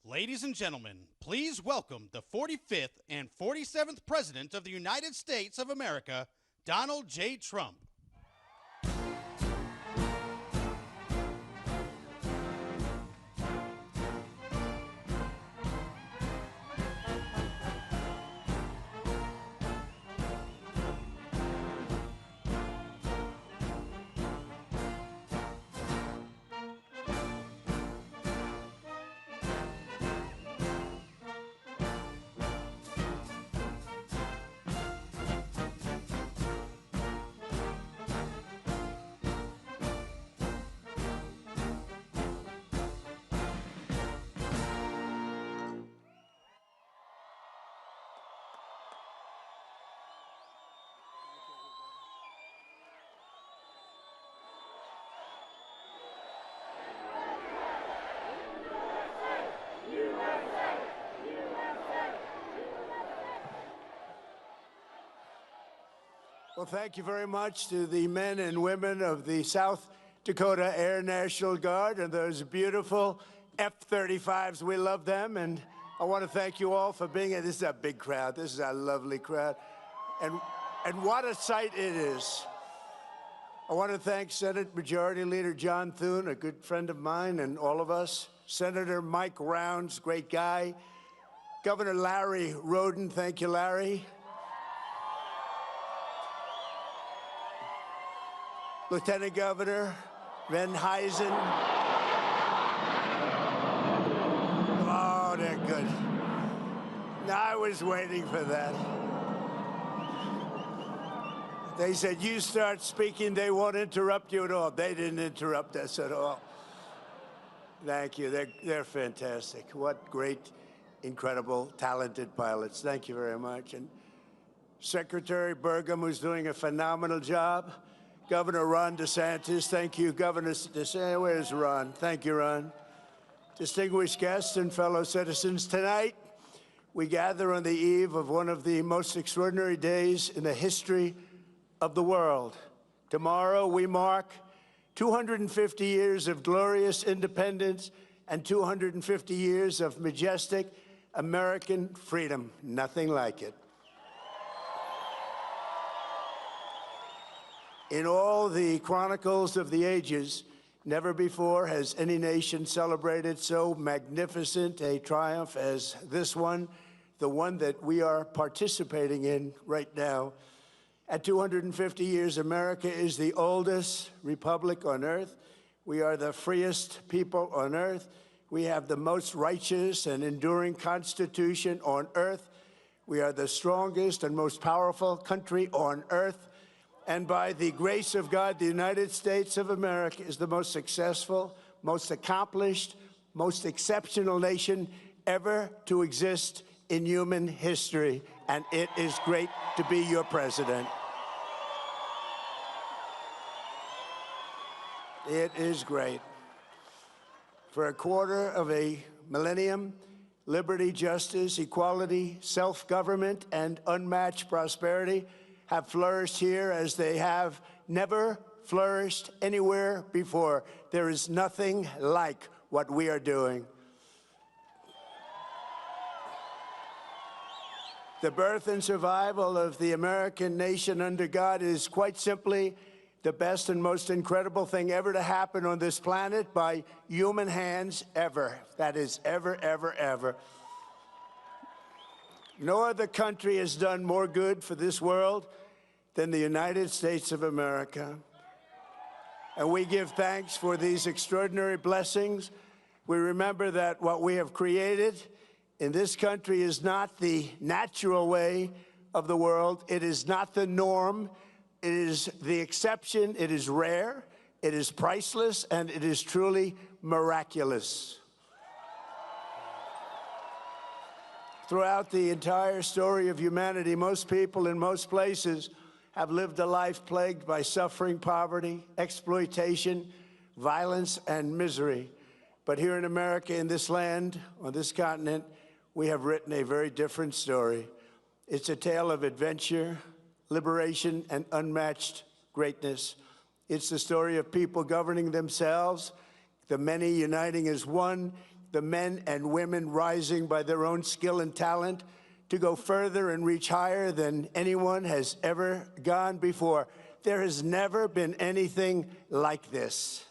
Ladies and gentlemen, please welcome the 45th and 47th President of the United States of America, Donald J. Trump. Well, thank you very much to the men and women of the South Dakota Air National Guard and those beautiful F-35s. We love them, and I want to thank you all for being here. This is a big crowd. This is a lovely crowd, and what a sight it is. I want to thank Senate Majority Leader John Thune, a good friend of mine, and all of us. Senator Mike Rounds, great guy. Governor Larry Roden, thank you, Larry. Lieutenant Governor Van Huysen. Oh, they're good. I was waiting for that. They said, you start speaking, they won't interrupt you at all. They didn't interrupt us at all. Thank you. They're fantastic. What great, incredible, talented pilots. Thank you very much. And Secretary Burgum, who's doing a phenomenal job. Governor Ron DeSantis, thank you. Governor DeSantis, where's Ron? Thank you, Ron. Distinguished guests and fellow citizens, tonight we gather on the eve of one of the most extraordinary days in the history of the world. Tomorrow we mark 250 years of glorious independence and 250 years of majestic American freedom. Nothing like it. In all the chronicles of the ages, never before has any nation celebrated so magnificent a triumph as this one, the one that we are participating in right now. At 250 years, America is the oldest republic on earth. We are the freest people on earth. We have the most righteous and enduring Constitution on earth. We are the strongest and most powerful country on earth. And by the grace of God, the United States of America is the most successful, most accomplished, most exceptional nation ever to exist in human history. And it is great to be your president. It is great. For a quarter of a millennium, liberty, justice, equality, self-government, and unmatched prosperity have flourished here as they have never flourished anywhere before. There is nothing like what we are doing. The birth and survival of the American nation under God is quite simply the best and most incredible thing ever to happen on this planet by human hands ever. That is ever, ever, ever. No other country has done more good for this world than the United States of America. And we give thanks for these extraordinary blessings. We remember that what we have created in this country is not the natural way of the world. It is not the norm. It is the exception. It is rare. It is priceless, and it is truly miraculous. Throughout the entire story of humanity, most people in most places have lived a life plagued by suffering, poverty, exploitation, violence, and misery. But here in America, in this land, on this continent, we have written a very different story. It's a tale of adventure, liberation, and unmatched greatness. It's the story of people governing themselves, the many uniting as one, the men and women rising by their own skill and talent to go further and reach higher than anyone has ever gone before. There has never been anything like this.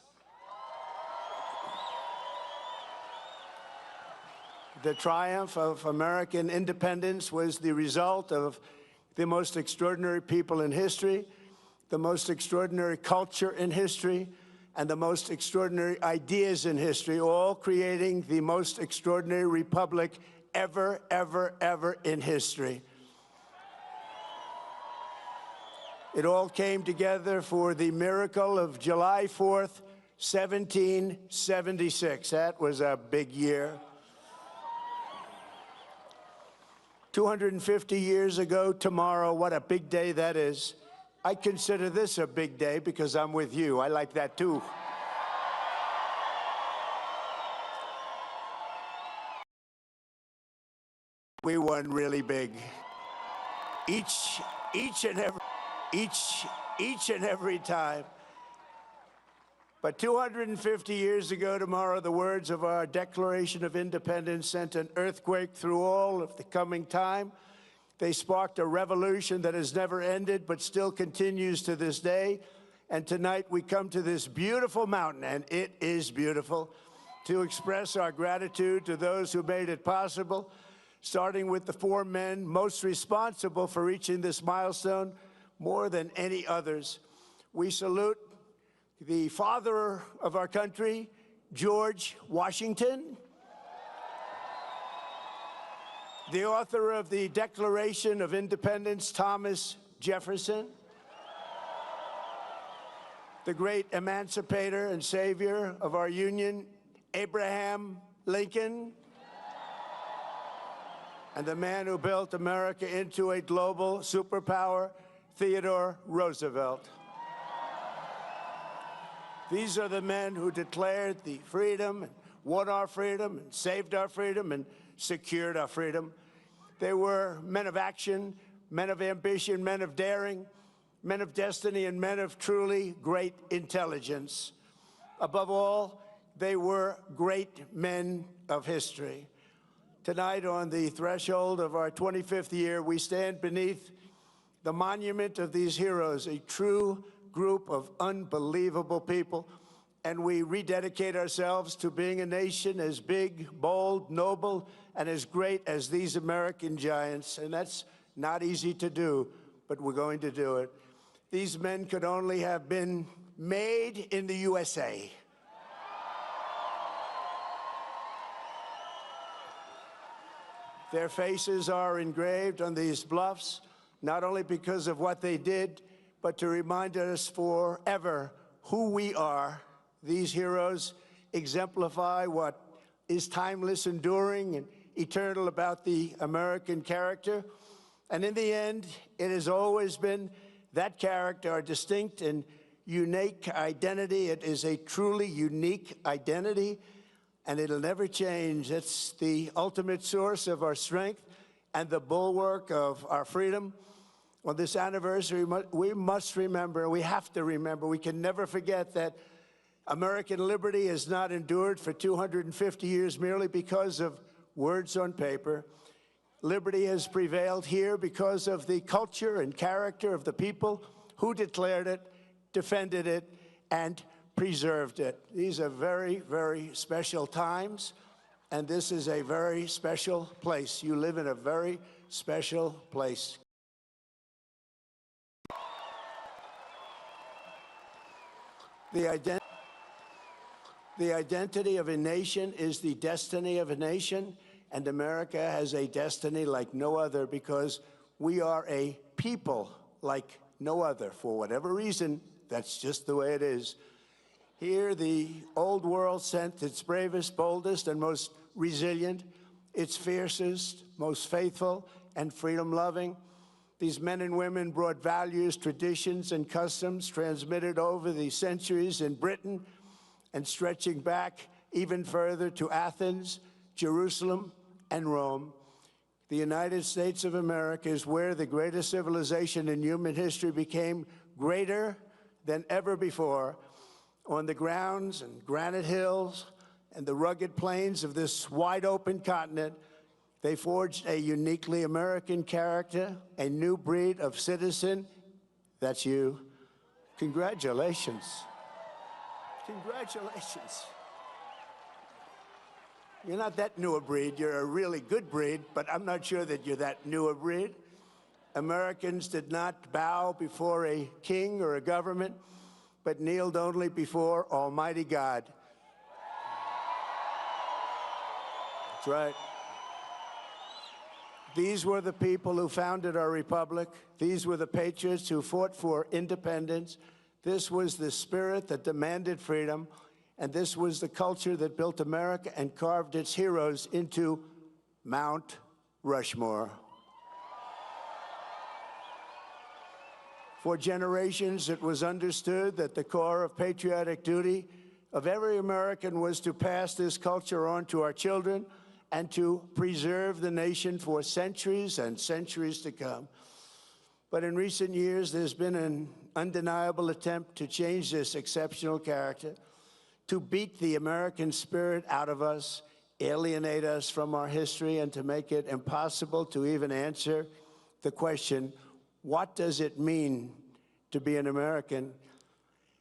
The triumph of American independence was the result of the most extraordinary people in history, the most extraordinary culture in history, and the most extraordinary ideas in history, all creating the most extraordinary republic ever, ever, ever in history. It all came together for the miracle of July 4th, 1776. That was a big year. 250 years ago tomorrow, what a big day that is. I consider this a big day because I'm with you. I like that too. We won really big. Each and every time. But 250 years ago tomorrow, the words of our Declaration of Independence sent an earthquake through all of the coming time. They sparked a revolution that has never ended, but still continues to this day. And tonight we come to this beautiful mountain, and it is beautiful, to express our gratitude to those who made it possible, starting with the four men most responsible for reaching this milestone more than any others. We salute the father of our country, George Washington, the author of the Declaration of Independence, Thomas Jefferson, the great emancipator and savior of our union, Abraham Lincoln, and the man who built America into a global superpower, Theodore Roosevelt. These are the men who declared the freedom, and won our freedom, and saved our freedom, and secured our freedom. They were men of action, men of ambition, men of daring, men of destiny, and men of truly great intelligence. Above all, they were great men of history. Tonight, on the threshold of our 25th year, we stand beneath the monument of these heroes, a true group of unbelievable people, and we rededicate ourselves to being a nation as big, bold, noble, and as great as these American giants. And that's not easy to do, but we're going to do it. These men could only have been made in the USA. Their faces are engraved on these bluffs, not only because of what they did, but to remind us forever who we are. These heroes exemplify what is timeless, enduring, and eternal about the American character. And in the end, it has always been that character, our distinct and unique identity. It is a truly unique identity, and it'll never change. It's the ultimate source of our strength and the bulwark of our freedom. On this anniversary, we must remember, we have to remember, we can never forget that American liberty has not endured for 250 years merely because of words on paper. Liberty has prevailed here because of the culture and character of the people who declared it, defended it, and preserved it. These are very, very special times, and this is a very special place. You live in a very special place. The identity of a nation is the destiny of a nation, and America has a destiny like no other because we are a people like no other. For whatever reason, that's just the way it is. Here, the old world sent its bravest, boldest, and most resilient, its fiercest, most faithful, and freedom-loving. These men and women brought values, traditions, and customs transmitted over the centuries in Britain and stretching back even further to Athens, Jerusalem, and Rome. The United States of America is where the greatest civilization in human history became greater than ever before, on the grounds and granite hills and the rugged plains of this wide-open continent, they forged a uniquely American character, a new breed of citizen. That's you. Congratulations. Congratulations. You're not that new a breed. You're a really good breed, but I'm not sure that you're that new a breed. Americans did not bow before a king or a government, but kneeled only before Almighty God. That's right. These were the people who founded our republic. These were the patriots who fought for independence. This was the spirit that demanded freedom. And this was the culture that built America and carved its heroes into Mount Rushmore. For generations, it was understood that the core of patriotic duty of every American was to pass this culture on to our children and to preserve the nation for centuries and centuries to come. But in recent years, there's been an undeniable attempt to change this exceptional character, to beat the American spirit out of us, alienate us from our history, and to make it impossible to even answer the question, what does it mean to be an American?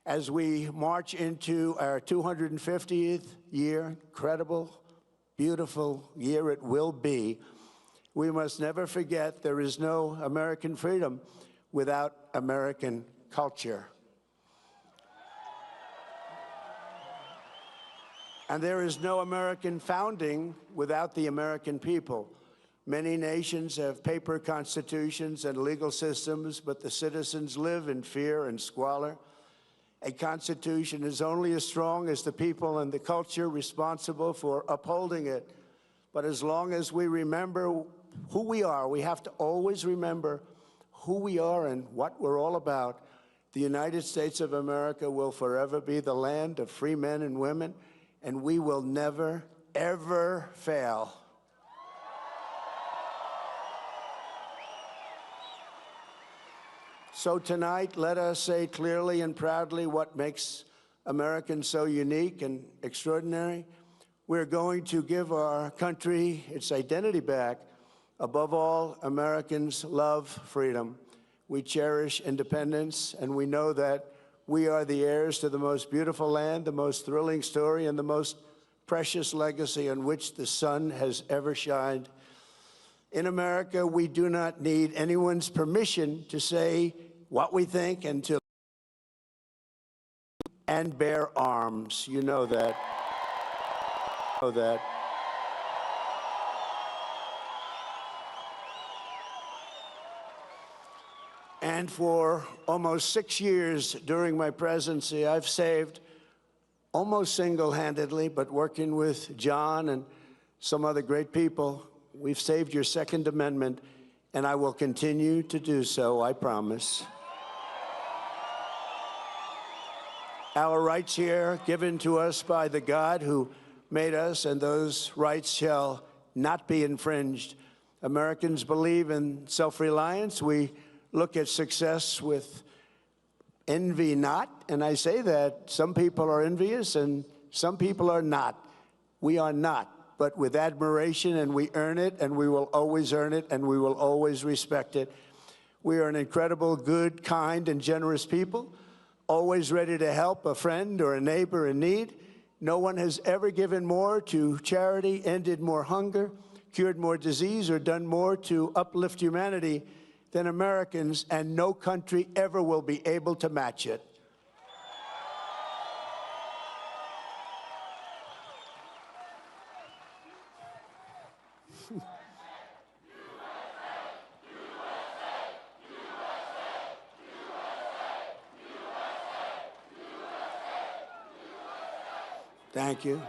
As we march into our 250th year, incredible, beautiful year it will be, we must never forget there is no American freedom without American culture. And there is no American founding without the American people. Many nations have paper constitutions and legal systems, but the citizens live in fear and squalor. A constitution is only as strong as the people and the culture responsible for upholding it. But as long as we remember who we are, we have to always remember who we are and what we're all about. The United States of America will forever be the land of free men and women, and we will never, ever fail. So tonight, let us say clearly and proudly what makes Americans so unique and extraordinary. We're going to give our country its identity back. Above all, Americans love freedom. We cherish independence, and we know that we are the heirs to the most beautiful land, the most thrilling story, and the most precious legacy on which the sun has ever shined. In America, we do not need anyone's permission to say what we think and bear arms. You know that. And for almost 6 years during my presidency, I've saved, almost single-handedly, but working with John and some other great people, we've saved your Second Amendment, and I will continue to do so, I promise. Our rights here, given to us by the God who made us, and those rights shall not be infringed. Americans believe in self-reliance. We look at success with envy not, and I say that some people are envious and some people are not. We are not, but with admiration, and we earn it, and we will always earn it, and we will always respect it. We are an incredible, good, kind, and generous people, always ready to help a friend or a neighbor in need. No one has ever given more to charity, ended more hunger, cured more disease, or done more to uplift humanity than Americans, and no country ever will be able to match it. Thank you.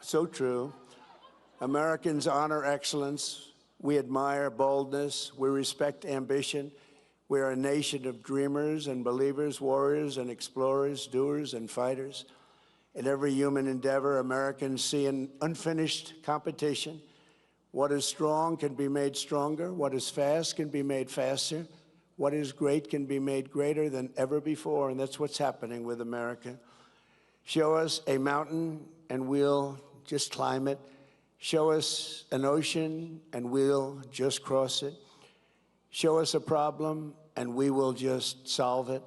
So true. Americans honor excellence. We admire boldness. We respect ambition. We are a nation of dreamers and believers, warriors and explorers, doers and fighters. In every human endeavor, Americans see an unfinished competition. What is strong can be made stronger. What is fast can be made faster. What is great can be made greater than ever before, and that's what's happening with America. Show us a mountain and we'll just climb it. Show us an ocean and we'll just cross it. Show us a problem and we will just solve it.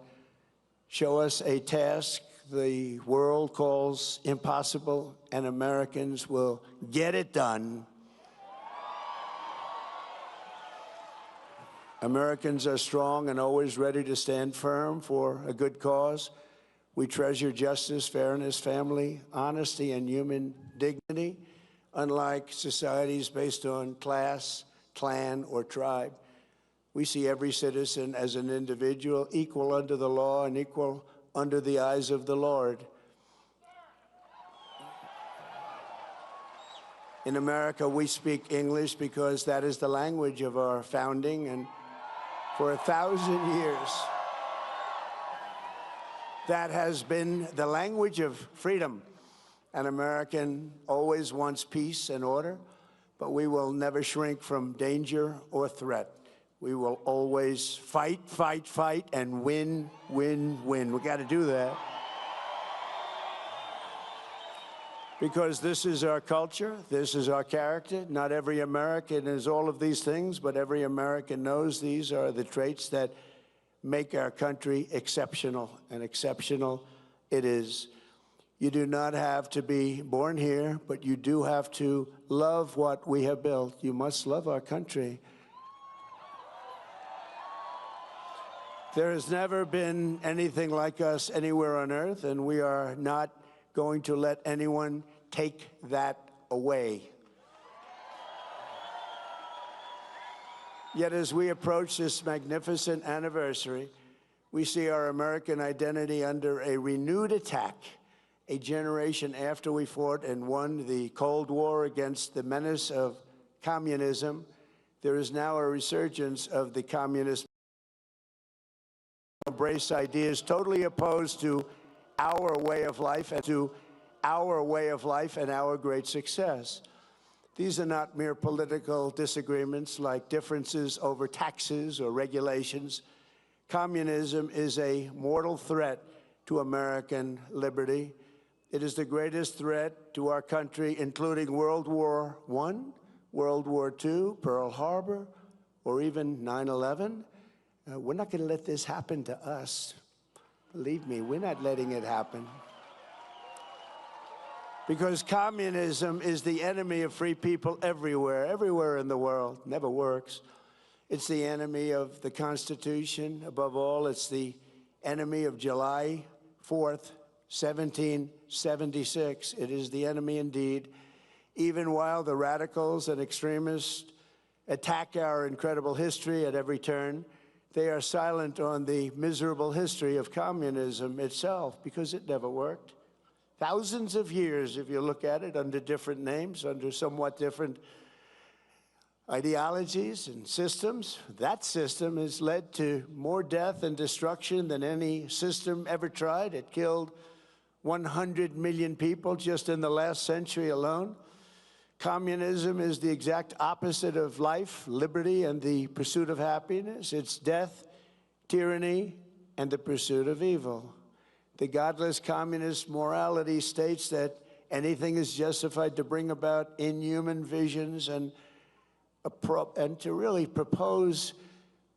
Show us a task the world calls impossible and Americans will get it done. Americans are strong and always ready to stand firm for a good cause. We treasure justice, fairness, family, honesty, and human dignity, unlike societies based on class, clan, or tribe. We see every citizen as an individual, equal under the law and equal under the eyes of the Lord. In America, we speak English because that is the language of our founding, and for 1,000 years, that has been the language of freedom. An American always wants peace and order, but we will never shrink from danger or threat. We will always fight, fight, fight, and win, win, win. We got to do that. Because this is our culture, this is our character. Not every American is all of these things, but every American knows these are the traits that make our country exceptional, and exceptional it is. You do not have to be born here, but you do have to love what we have built. You must love our country. There has never been anything like us anywhere on earth, and we are not going to let anyone take that away. Yet as we approach this magnificent anniversary, we see our American identity under a renewed attack. A generation after we fought and won the Cold War against the menace of communism, there is now a resurgence of the communist embrace ideas totally opposed to our way of life and to our way of life and our great success. These are not mere political disagreements like differences over taxes or regulations. Communism is a mortal threat to American liberty. It is the greatest threat to our country, including World War I, World War II, Pearl Harbor, or even 9/11. We're not going to let this happen to us. Believe me, we're not letting it happen. Because communism is the enemy of free people everywhere, everywhere in the world. Never works. It's the enemy of the Constitution. Above all, it's the enemy of July 4th, 1776. It is the enemy indeed. Even while the radicals and extremists attack our incredible history at every turn, they are silent on the miserable history of communism itself, because it never worked. Thousands of years, if you look at it, under different names, under somewhat different ideologies and systems, that system has led to more death and destruction than any system ever tried. It killed 100 million people just in the last century alone. Communism is the exact opposite of life, liberty, and the pursuit of happiness. It's death, tyranny, and the pursuit of evil. The godless communist morality states that anything is justified to bring about inhuman visions and to really propose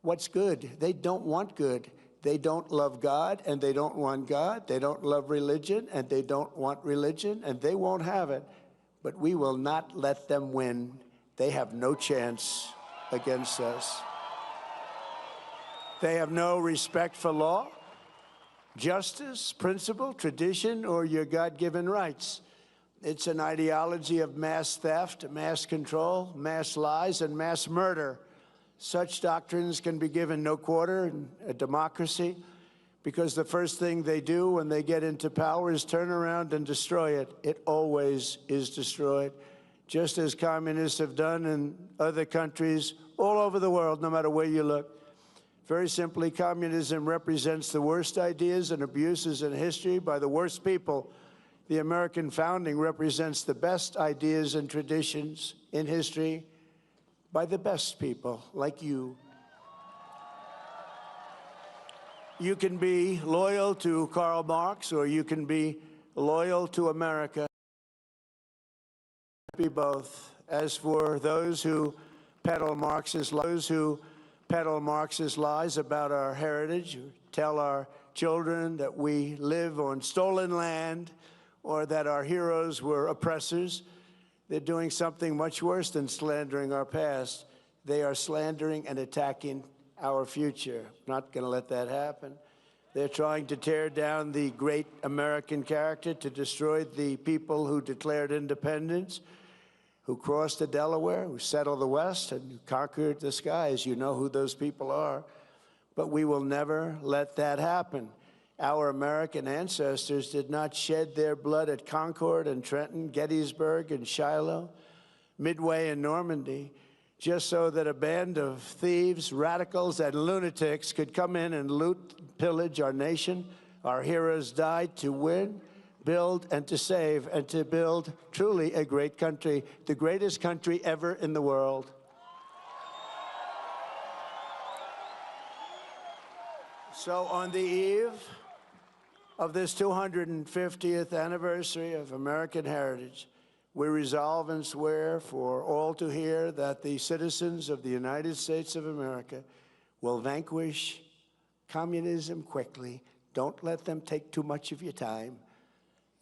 what's good. They don't want good. They don't love God, and they don't want God. They don't love religion, and they don't want religion, and they won't have it. But we will not let them win. They have no chance against us. They have no respect for law, justice, principle, tradition, or your God-given rights. It's an ideology of mass theft, mass control, mass lies, and mass murder. Such doctrines can be given no quarter in a democracy, because the first thing they do when they get into power is turn around and destroy it. It always is destroyed, just as communists have done in other countries all over the world, no matter where you look. Very simply, communism represents the worst ideas and abuses in history by the worst people. The American founding represents the best ideas and traditions in history by the best people like you. You can be loyal to Karl Marx, or you can be loyal to America, be both. As for those who peddle Marxist lies about our heritage, who tell our children that we live on stolen land or that our heroes were oppressors, they're doing something much worse than slandering our past. They are slandering and attacking our future. Not going to let that happen. They're trying to tear down the great American character, to destroy the people who declared independence, who crossed the Delaware, who settled the West, and conquered the skies. You know who those people are. But we will never let that happen. Our American ancestors did not shed their blood at Concord and Trenton, Gettysburg and Shiloh, Midway and Normandy, just so that a band of thieves, radicals, and lunatics could come in and loot, pillage our nation. Our heroes died to win, build, and to save, and to build truly a great country, the greatest country ever in the world. So on the eve of this 250th anniversary of American heritage, we resolve and swear for all to hear that the citizens of the United States of America will vanquish communism quickly. Don't let them take too much of your time.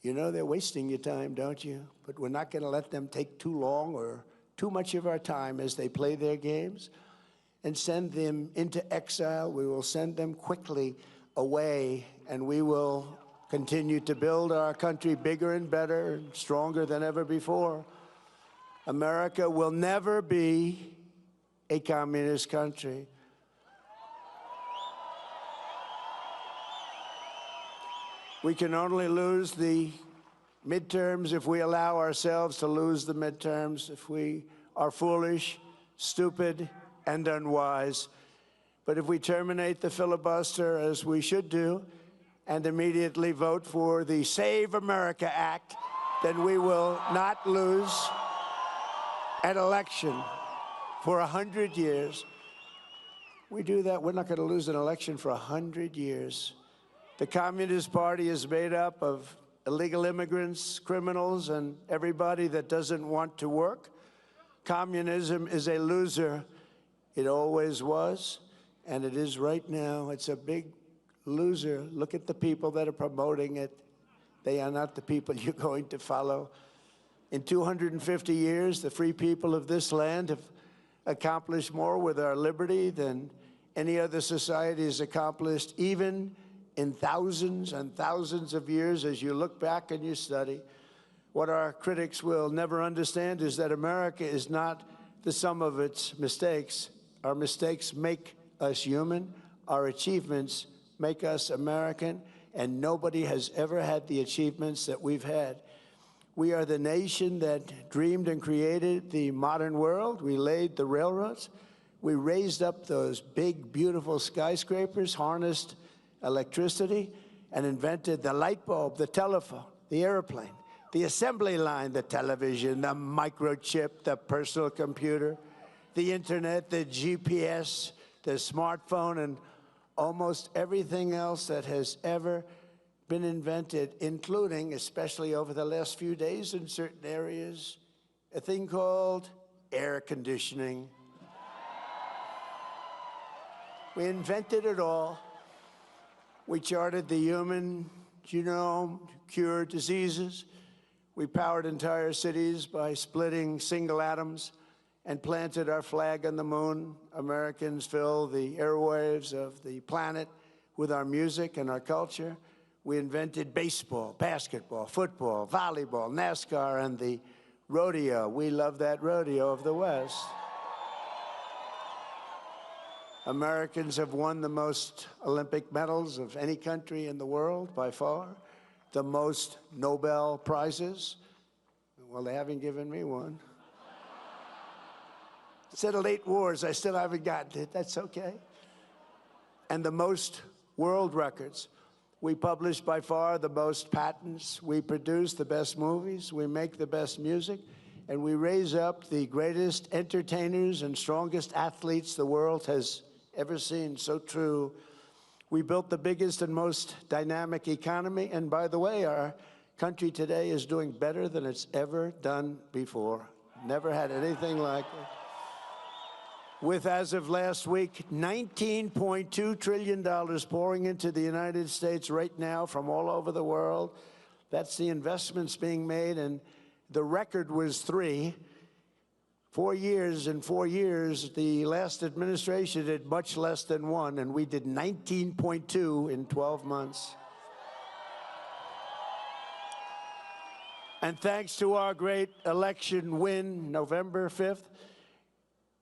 You know they're wasting your time, don't you? But we're not going to let them take too long or too much of our time as they play their games and send them into exile. We will send them quickly away, and we will continue to build our country bigger and better and stronger than ever before. America will never be a communist country. We can only lose the midterms if we allow ourselves to lose the midterms, if we are foolish, stupid, and unwise. But if we terminate the filibuster, as we should do, and immediately vote for the Save America Act, then we will not lose an election for 100 years. We do that, we're not going to lose an election for 100 years. The Communist Party is made up of illegal immigrants, criminals, and everybody that doesn't want to work. Communism is a loser. It always was, and it is right now. It's a big loser. Look at the people that are promoting it. They are not the people you're going to follow. In 250 years, the free people of this land have accomplished more with our liberty than any other society has accomplished, even in thousands and thousands of years. As you look back and you study, what our critics will never understand is that America is not the sum of its mistakes. Our mistakes make us human. Our achievements make us American, and nobody has ever had the achievements that we've had. We are the nation that dreamed and created the modern world. We laid the railroads. We raised up those big, beautiful skyscrapers, harnessed electricity, and invented the light bulb, the telephone, the airplane, the assembly line, the television, the microchip, the personal computer, the internet, the GPS, the smartphone, and almost everything else that has ever been invented, including, especially over the last few days in certain areas, a thing called air conditioning. We invented it all. We charted the human genome to cure diseases. We powered entire cities by splitting single atoms and planted our flag on the moon. Americans fill the airwaves of the planet with our music and our culture. We invented baseball, basketball, football, volleyball, NASCAR, and the rodeo. We love that rodeo of the West. Americans have won the most Olympic medals of any country in the world by far, the most Nobel Prizes. Well, they haven't given me one. Settled 8 wars, I still haven't gotten it. That's okay. And the most world records. We publish by far the most patents. We produce the best movies. We make the best music. And we raise up the greatest entertainers and strongest athletes the world has ever seen. So true. We built the biggest and most dynamic economy. And by the way, our country today is doing better than it's ever done before. Never had anything like it. With, as of last week, $19.2 trillion pouring into the United States right now from all over the world. That's the investments being made, and the record was 3. 4 years. In 4 years, the last administration did much less than 1, and we did 19.2 in 12 months. And thanks to our great election win, November 5th,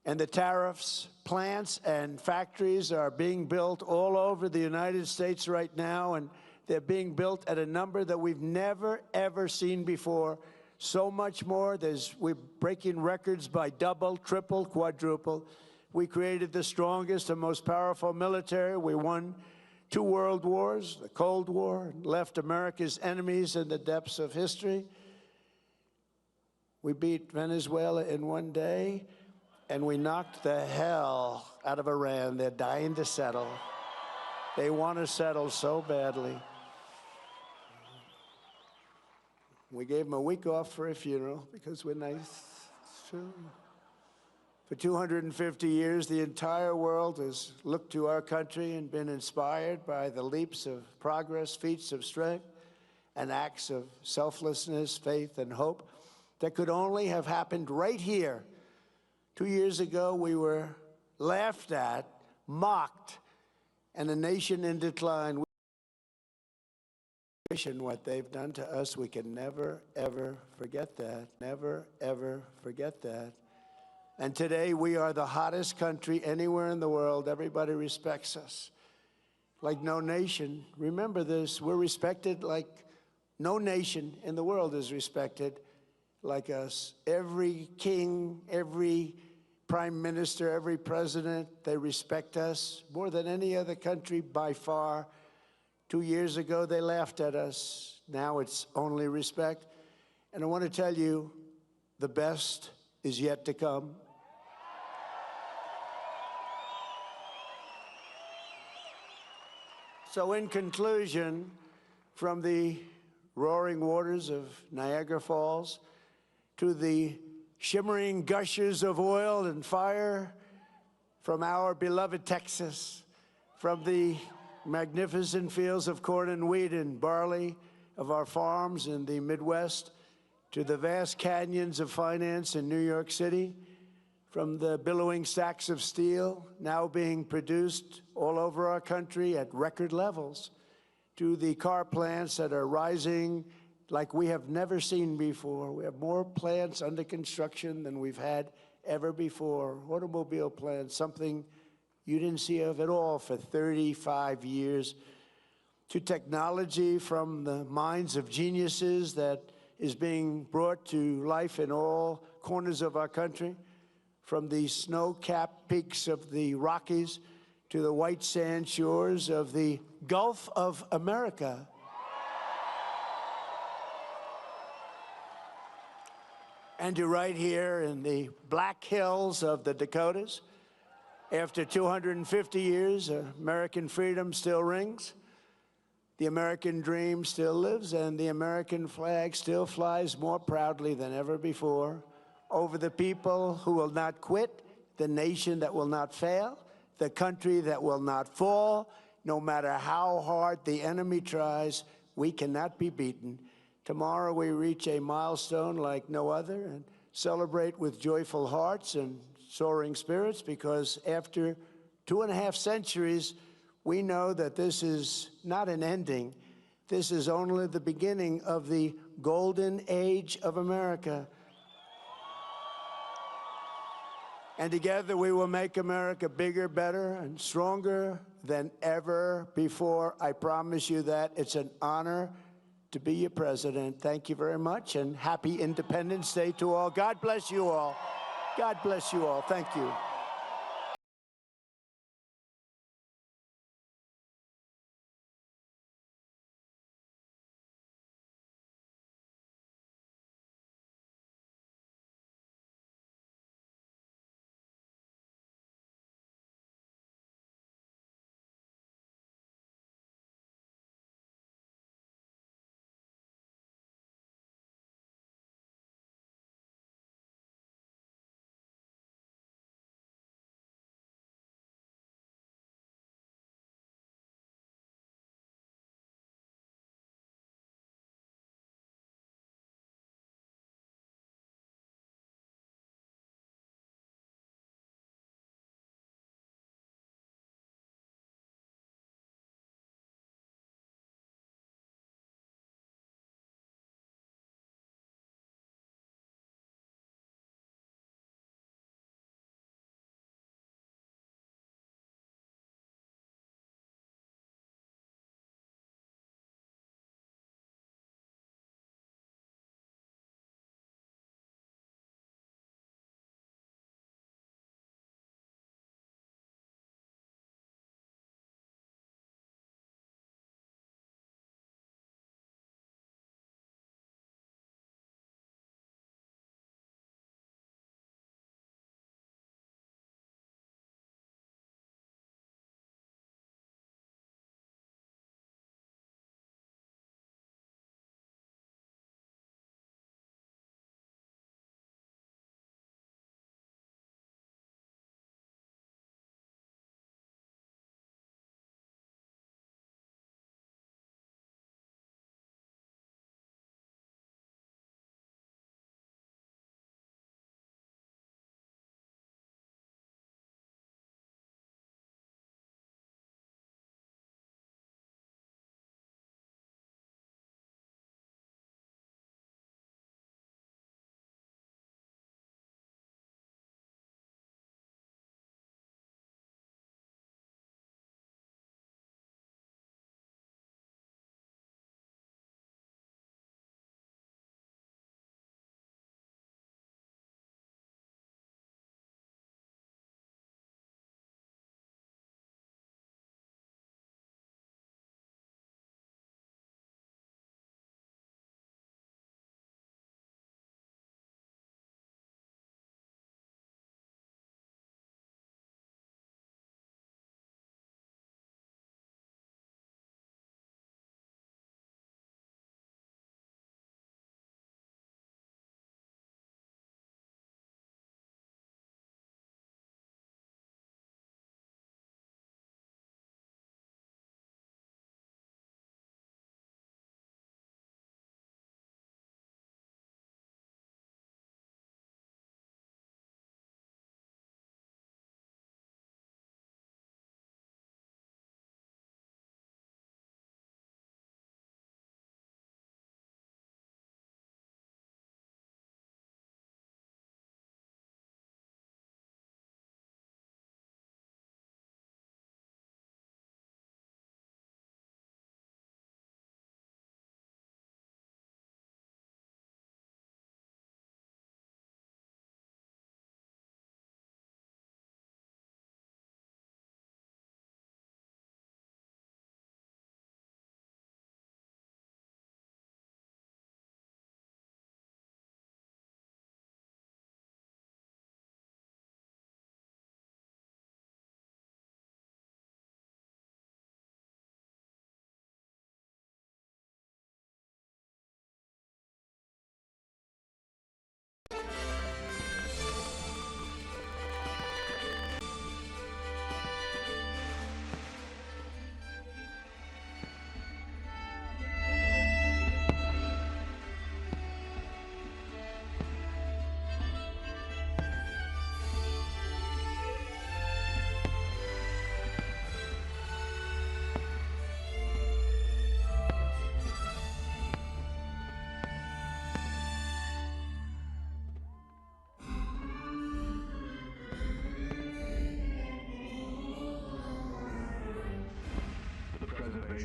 and the tariffs, plants and factories are being built all over the United States right now, and they're being built at a number that we've never, ever seen before. So much more. We're breaking records by double, triple, quadruple. We created the strongest and most powerful military. We won 2 world wars, the Cold War, and left America's enemies in the depths of history. We beat Venezuela in 1 day, and we knocked the hell out of Iran. They're dying to settle. They want to settle so badly. We gave them a week off for a funeral because we're nice. It's true. For 250 years, the entire world has looked to our country and been inspired by the leaps of progress, feats of strength, and acts of selflessness, faith, and hope that could only have happened right here. 2 years ago, we were laughed at, mocked, and a nation in decline. What they've done to us, we can never, ever forget that. Never, ever forget that. And today, we are the hottest country anywhere in the world. Everybody respects us like no nation. Remember this, we're respected like no nation in the world is respected like us. Every king, every prime minister, every president, they respect us more than any other country by far. 2 years ago, they laughed at us. Now it's only respect. And I want to tell you, the best is yet to come. So in conclusion, from the roaring waters of Niagara Falls to the shimmering gushers of oil and fire from our beloved Texas, from the magnificent fields of corn and wheat and barley of our farms in the Midwest, to the vast canyons of finance in New York City, from the billowing stacks of steel now being produced all over our country at record levels, to the car plants that are rising like we have never seen before. We have more plants under construction than we've had ever before. Automobile plants, something you didn't see of at all for 35 years, to technology from the minds of geniuses that is being brought to life in all corners of our country, from the snow-capped peaks of the Rockies to the white sand shores of the Gulf of America. And to right here in the Black Hills of the Dakotas. After 250 years, American freedom still rings, the American dream still lives, and the American flag still flies more proudly than ever before over the people who will not quit, the nation that will not fail, the country that will not fall. No matter how hard the enemy tries, we cannot be beaten. Tomorrow we reach a milestone like no other and celebrate with joyful hearts and soaring spirits, because after 2.5 centuries, we know that this is not an ending. This is only the beginning of the golden age of America. And together we will make America bigger, better, and stronger than ever before. I promise you that. It's an honor to be your president. Thank you very much, and happy Independence Day to all. God bless you all. God bless you all. Thank you.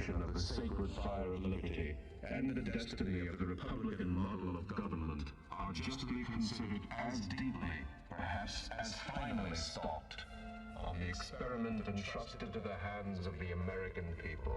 expression of the sacred fire of liberty and the destiny of the Republican model of government are justly considered as deeply, perhaps as finally stopped, on the experiment entrusted to the hands of the American people.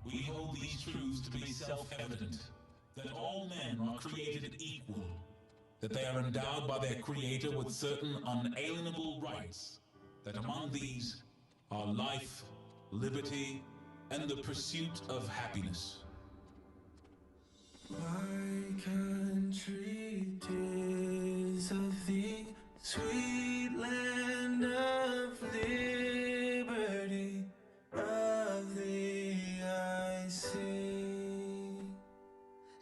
We hold these truths to be self-evident, that all men are created equal, that they are endowed by their Creator with certain unalienable rights, that among these are life, liberty, and the pursuit of happiness. My country, 'tis of thee, sweet land of liberty, of thee I sing.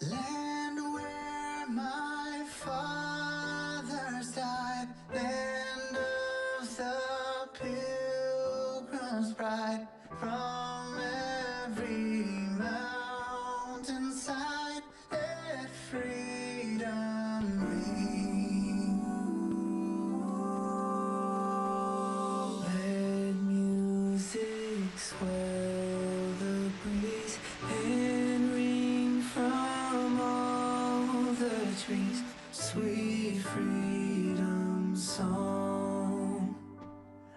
Land where my fathers died, land of the pilgrim's pride, from every mountainside, let freedom ring. Let music swell the breeze and ring from all the trees, sweet freedom song.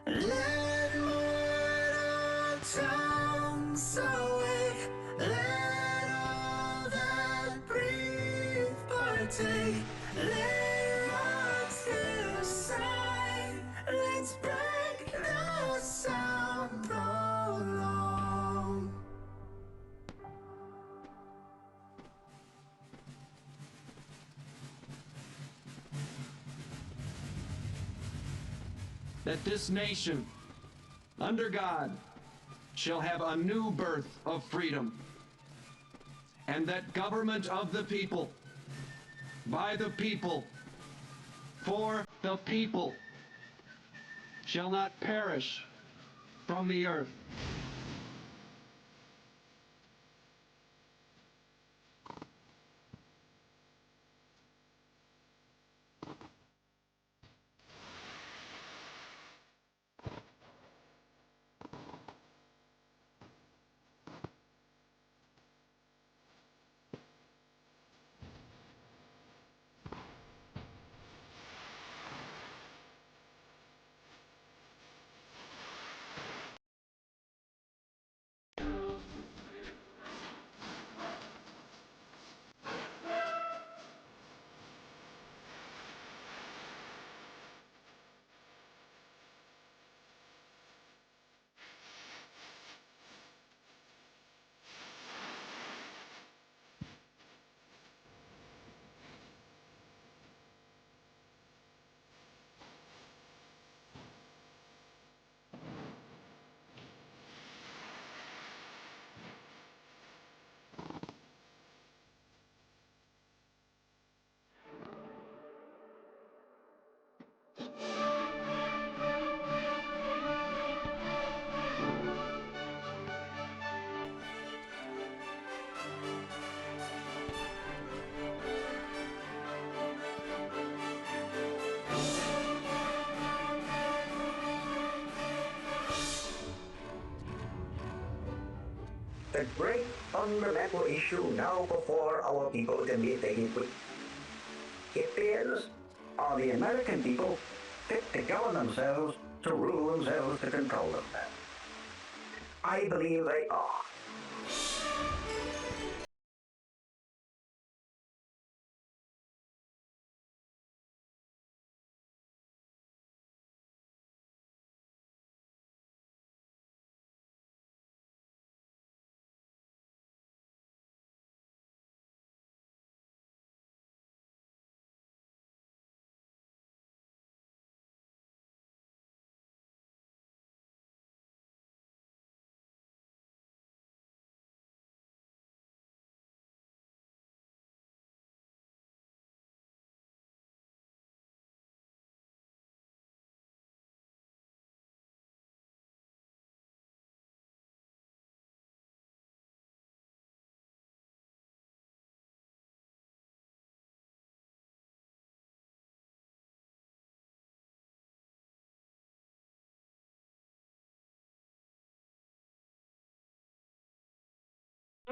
Let mortal tongues awake, let all that breathe partake, let rocks decide, let's break the sound prolonged. That this nation, under God, shall have a new birth of freedom, and that government of the people, by the people, for the people, shall not perish from the earth. The great fundamental issue now before our people can be taken with. It is, are the American people fit to govern themselves, to rule themselves, to control themselves? I believe they are.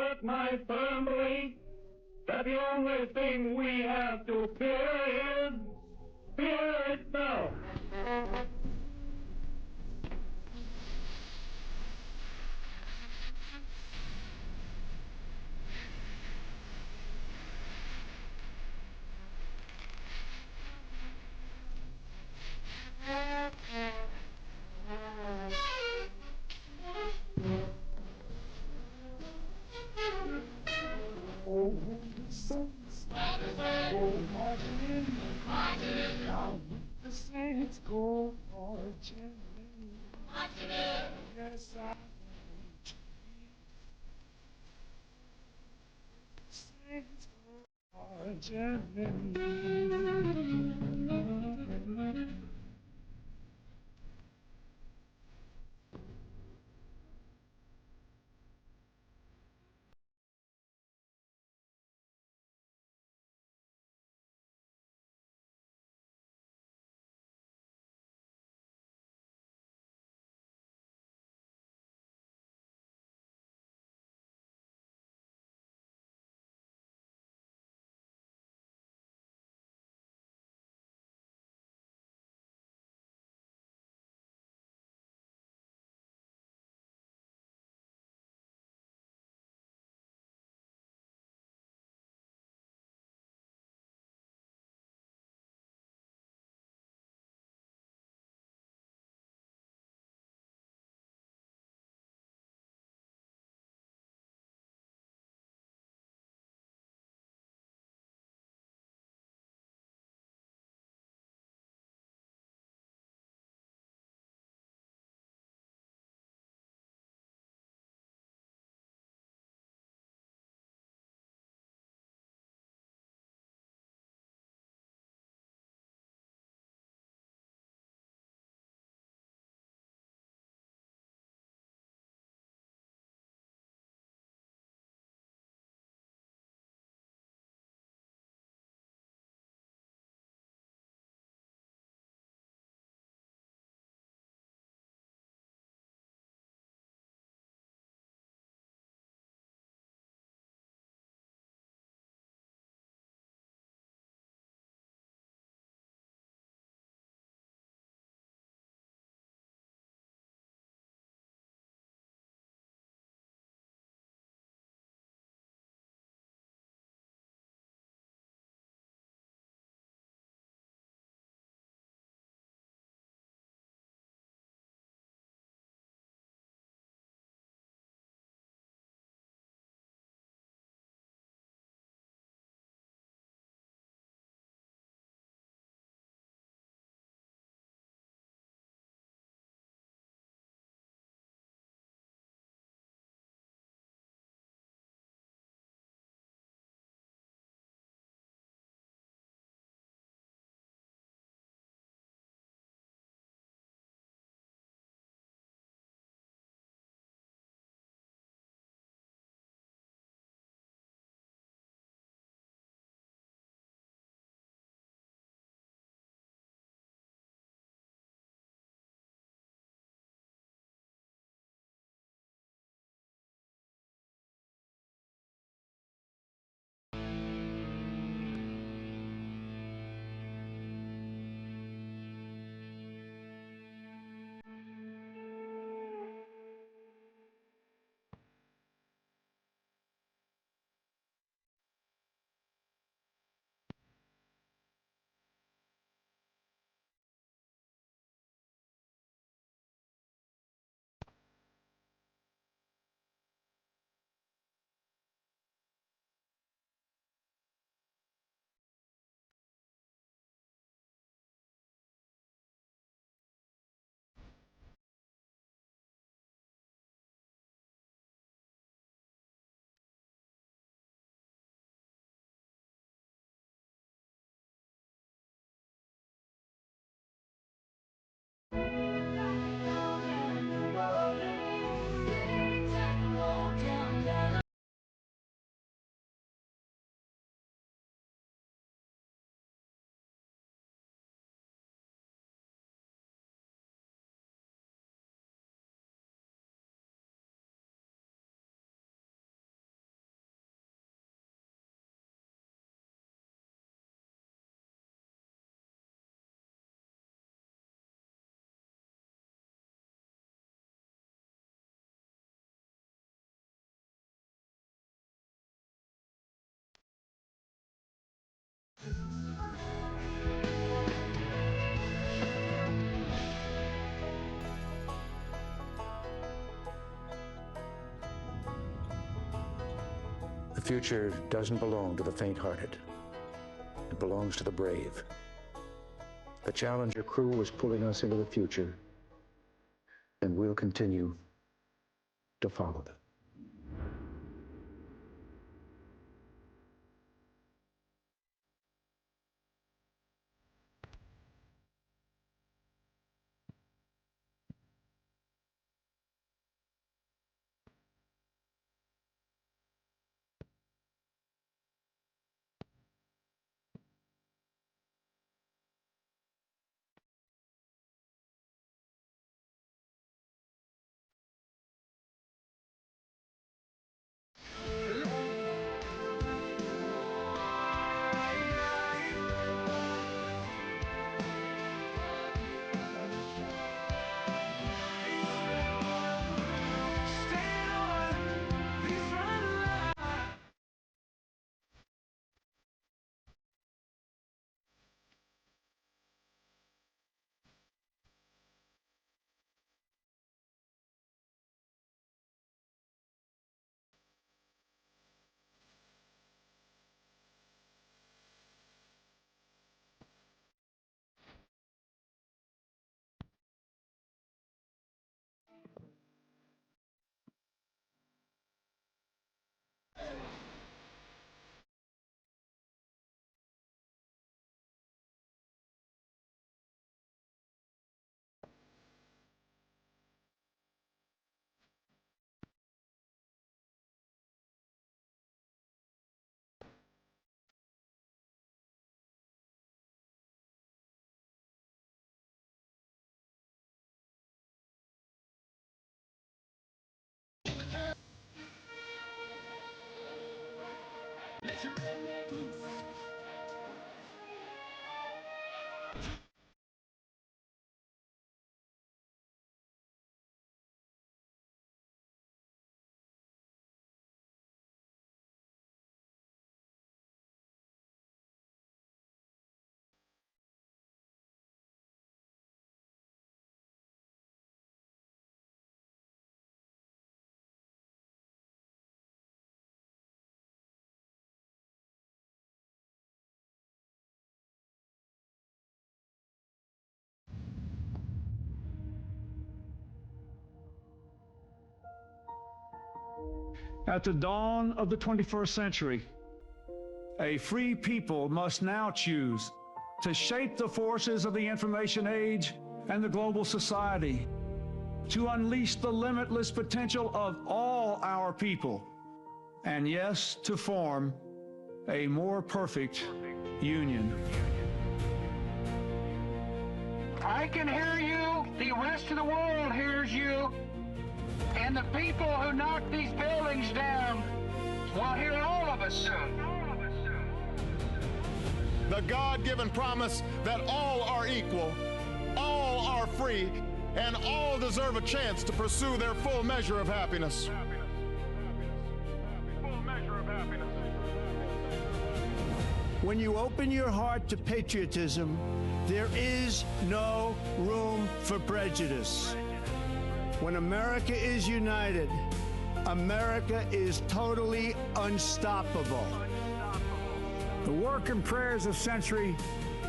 But my firm belief that the only thing we have to fear is fear itself. Oh, the sun's go marching in, now the saints go marching in. Yes, I saints go marching in. future doesn't belong to the faint-hearted. It belongs to the brave. The Challenger crew is pulling us into the future, and we'll continue to follow them. At the dawn of the 21st century, a free people must now choose to shape the forces of the information age and the global society, to unleash the limitless potential of all our people, and yes, to form a more perfect union. I can hear you, the rest of the world hears you, and the people who knock these buildings down will hear all of us soon. The God-given promise that all are equal, all are free, and all deserve a chance to pursue their full measure of happiness. When you open your heart to patriotism, there is no room for prejudice. When America is united, America is totally unstoppable. The work and prayers of century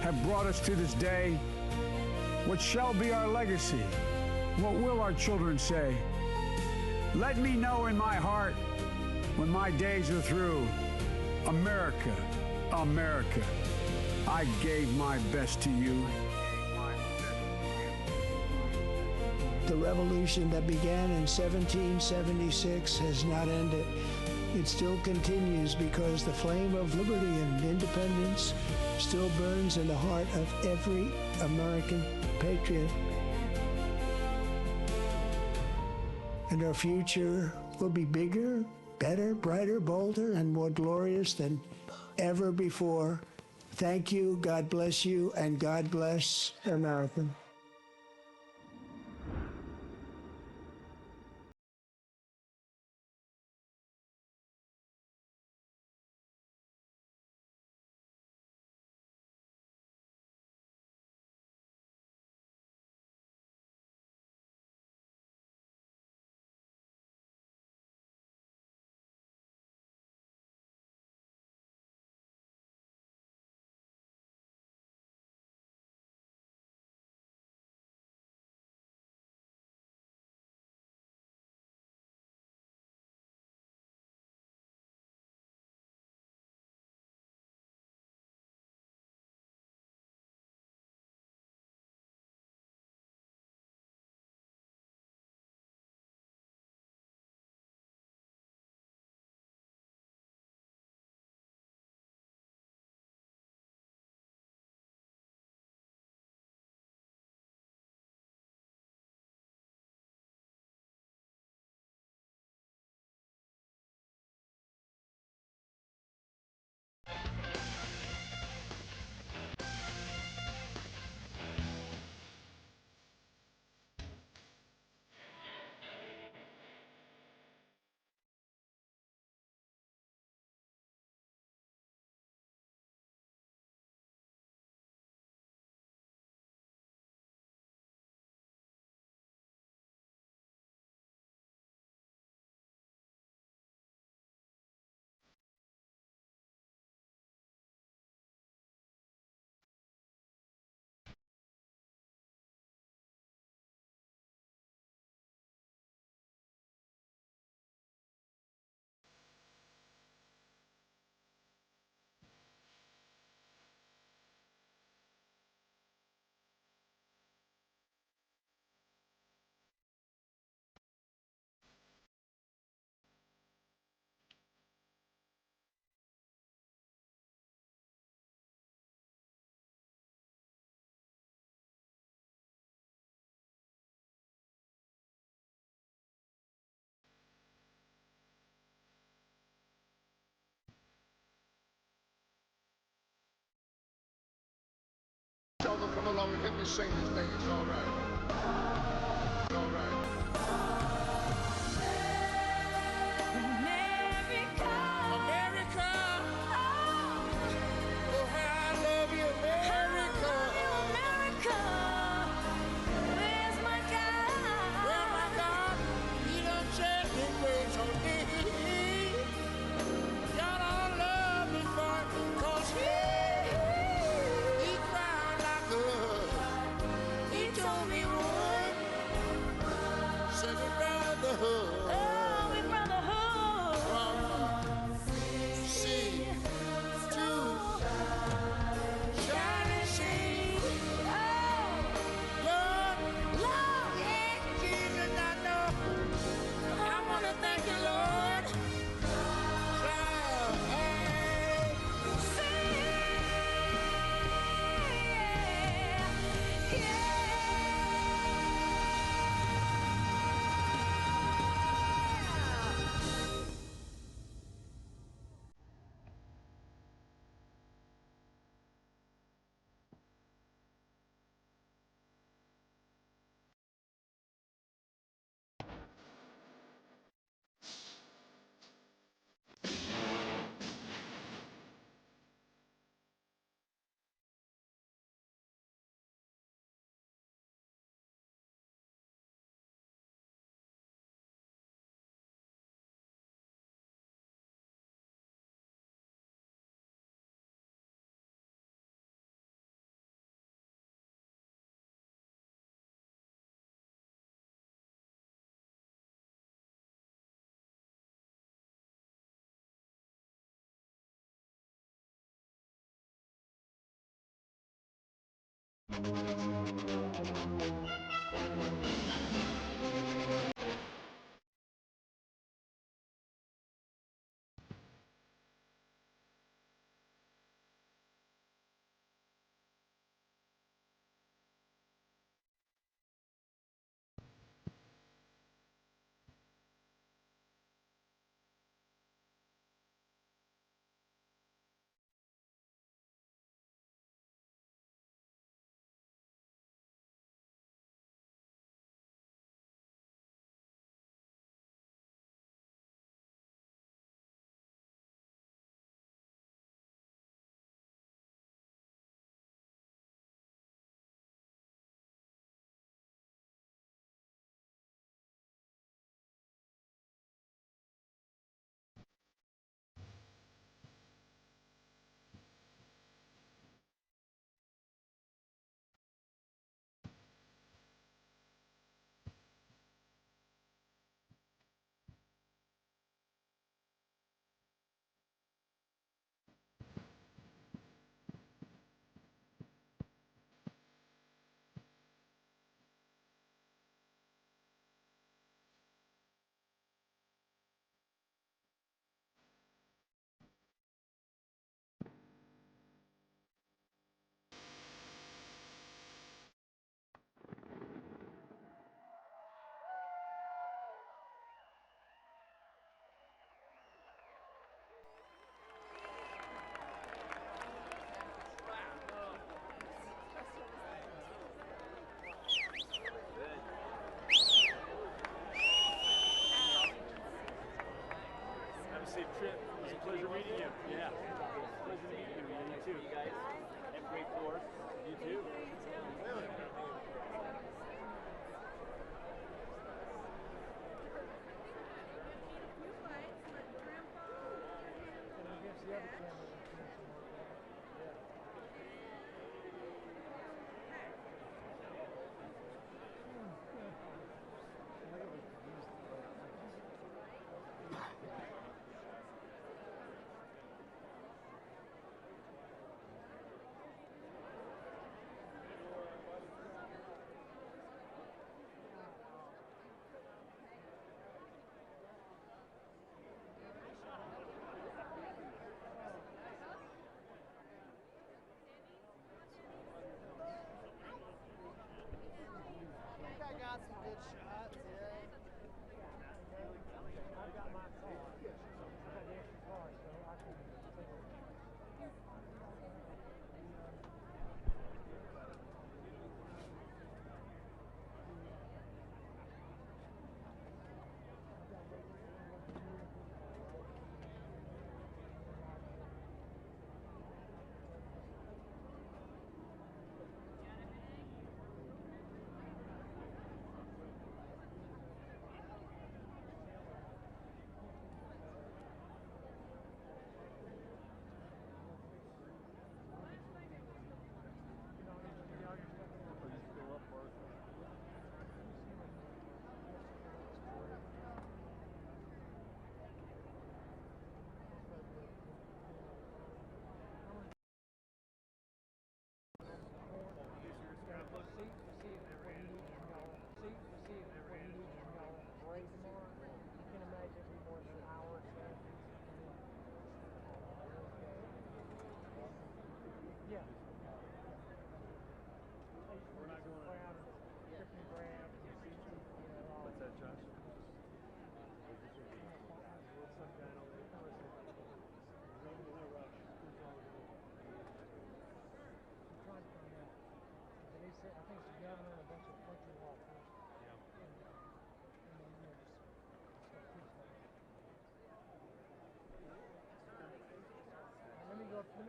have brought us to this day. What shall be our legacy? What will our children say? Let me know in my heart when my days are through. America, America, I gave my best to you. The revolution that began in 1776 has not ended. It still continues because the flame of liberty and independence still burns in the heart of every American patriot. And our future will be bigger, better, brighter, bolder, and more glorious than ever before. Thank you, God bless you, and God bless America. Y'all gonna come along and help me sing this thing. It's all right. It's all right. America. America. Oh, how I love you, America. America. Where's my God? Well, my God, he done shed his grace on me. God, I love me for it, 'cause he cried like a, he told me what, said a brotherhood. Oh, we brotherhood. From sea to shining sea. Lord, yeah, Jesus, I know. I want to thank you, Lord. safe trip. It was a pleasure meeting you. Yeah. Pleasure meeting you. You too. You guys have a great Fourth. You too.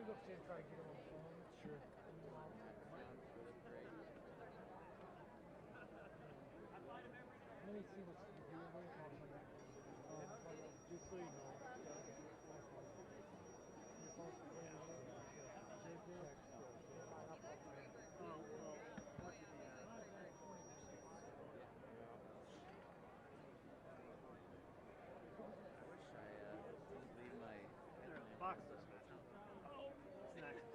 me go upstairs and try to get him on the phone. Sure. Let me see what's doing. Just so you know. Box this one. Oh, what's next?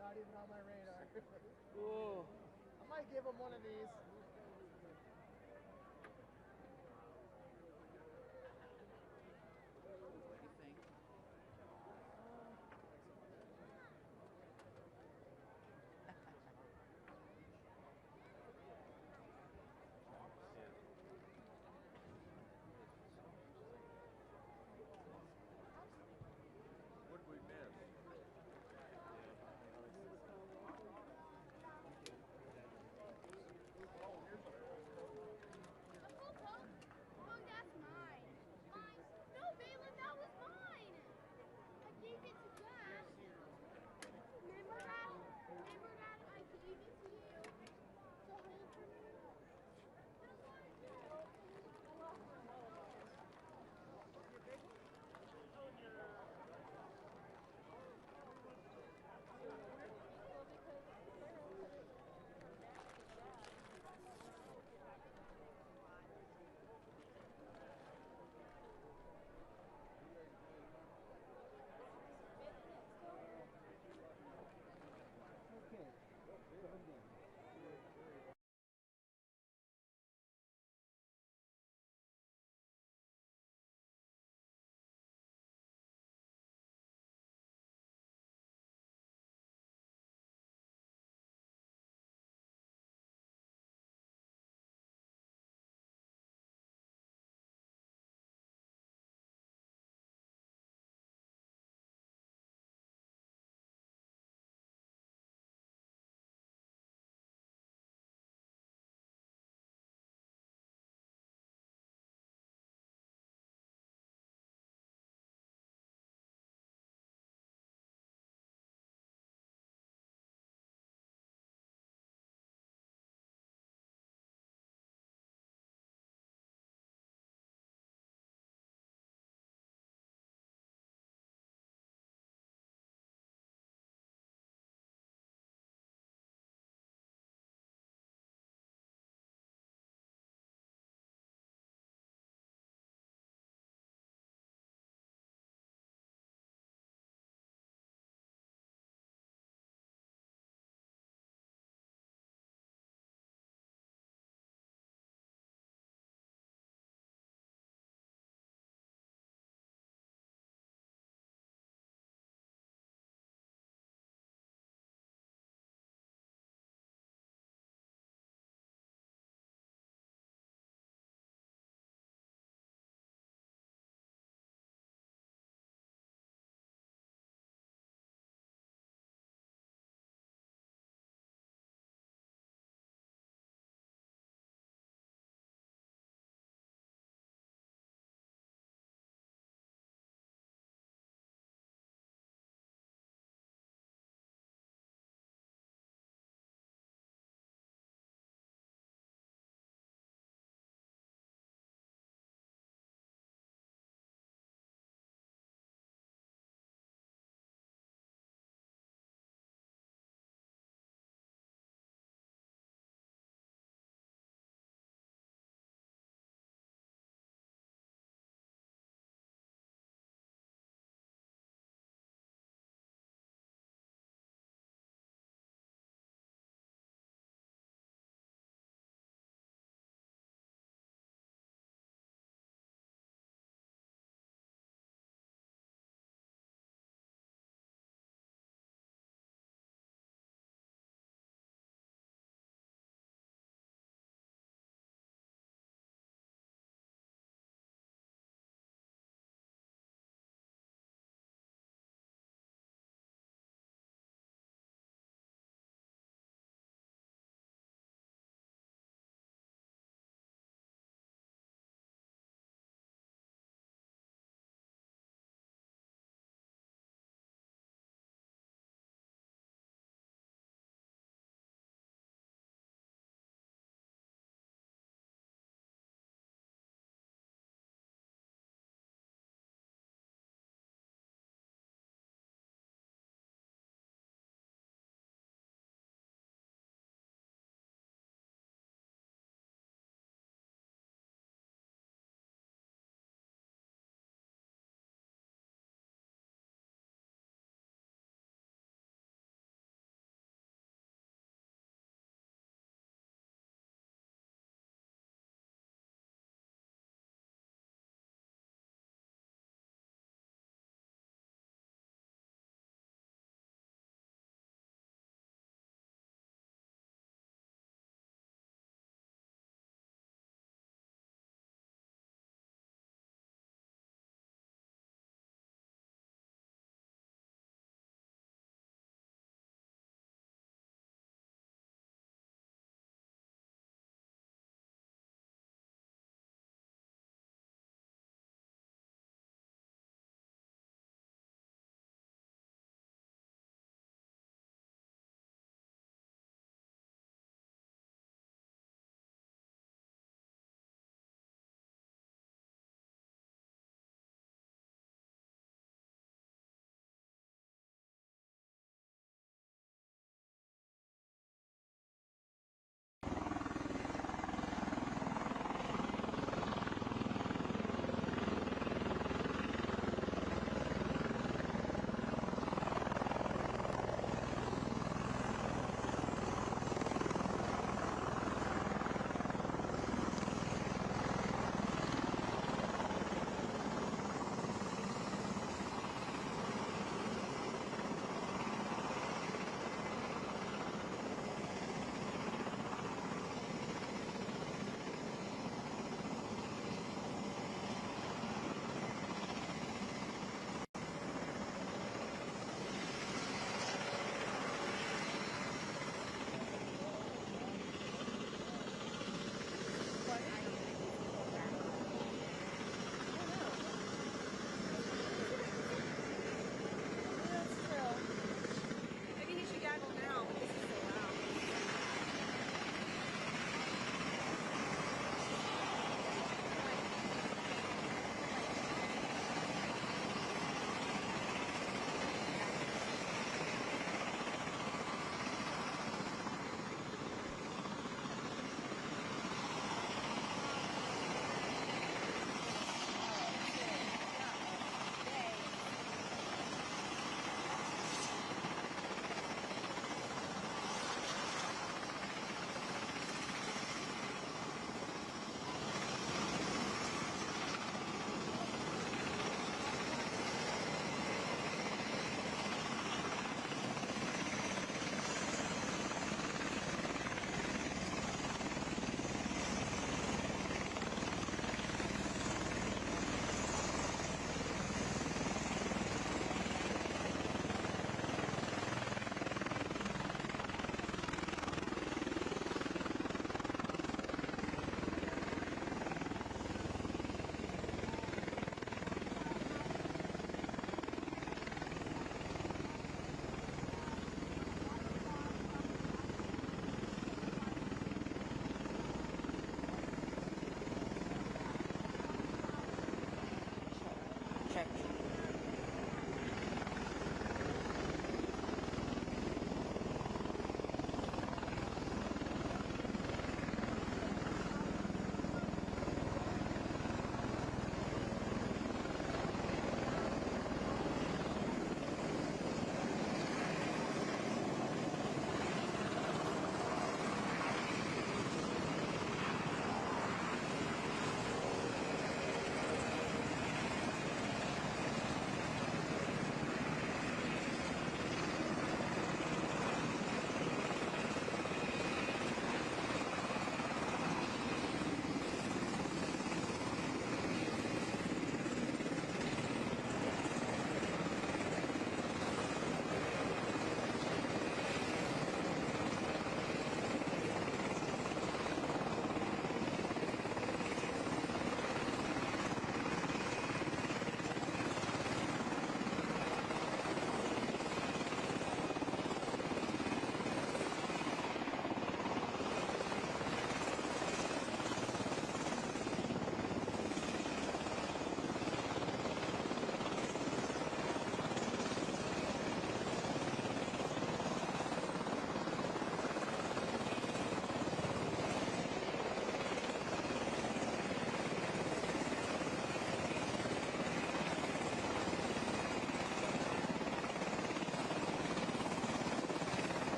Not even on my radar. Ooh. I might give him one of these.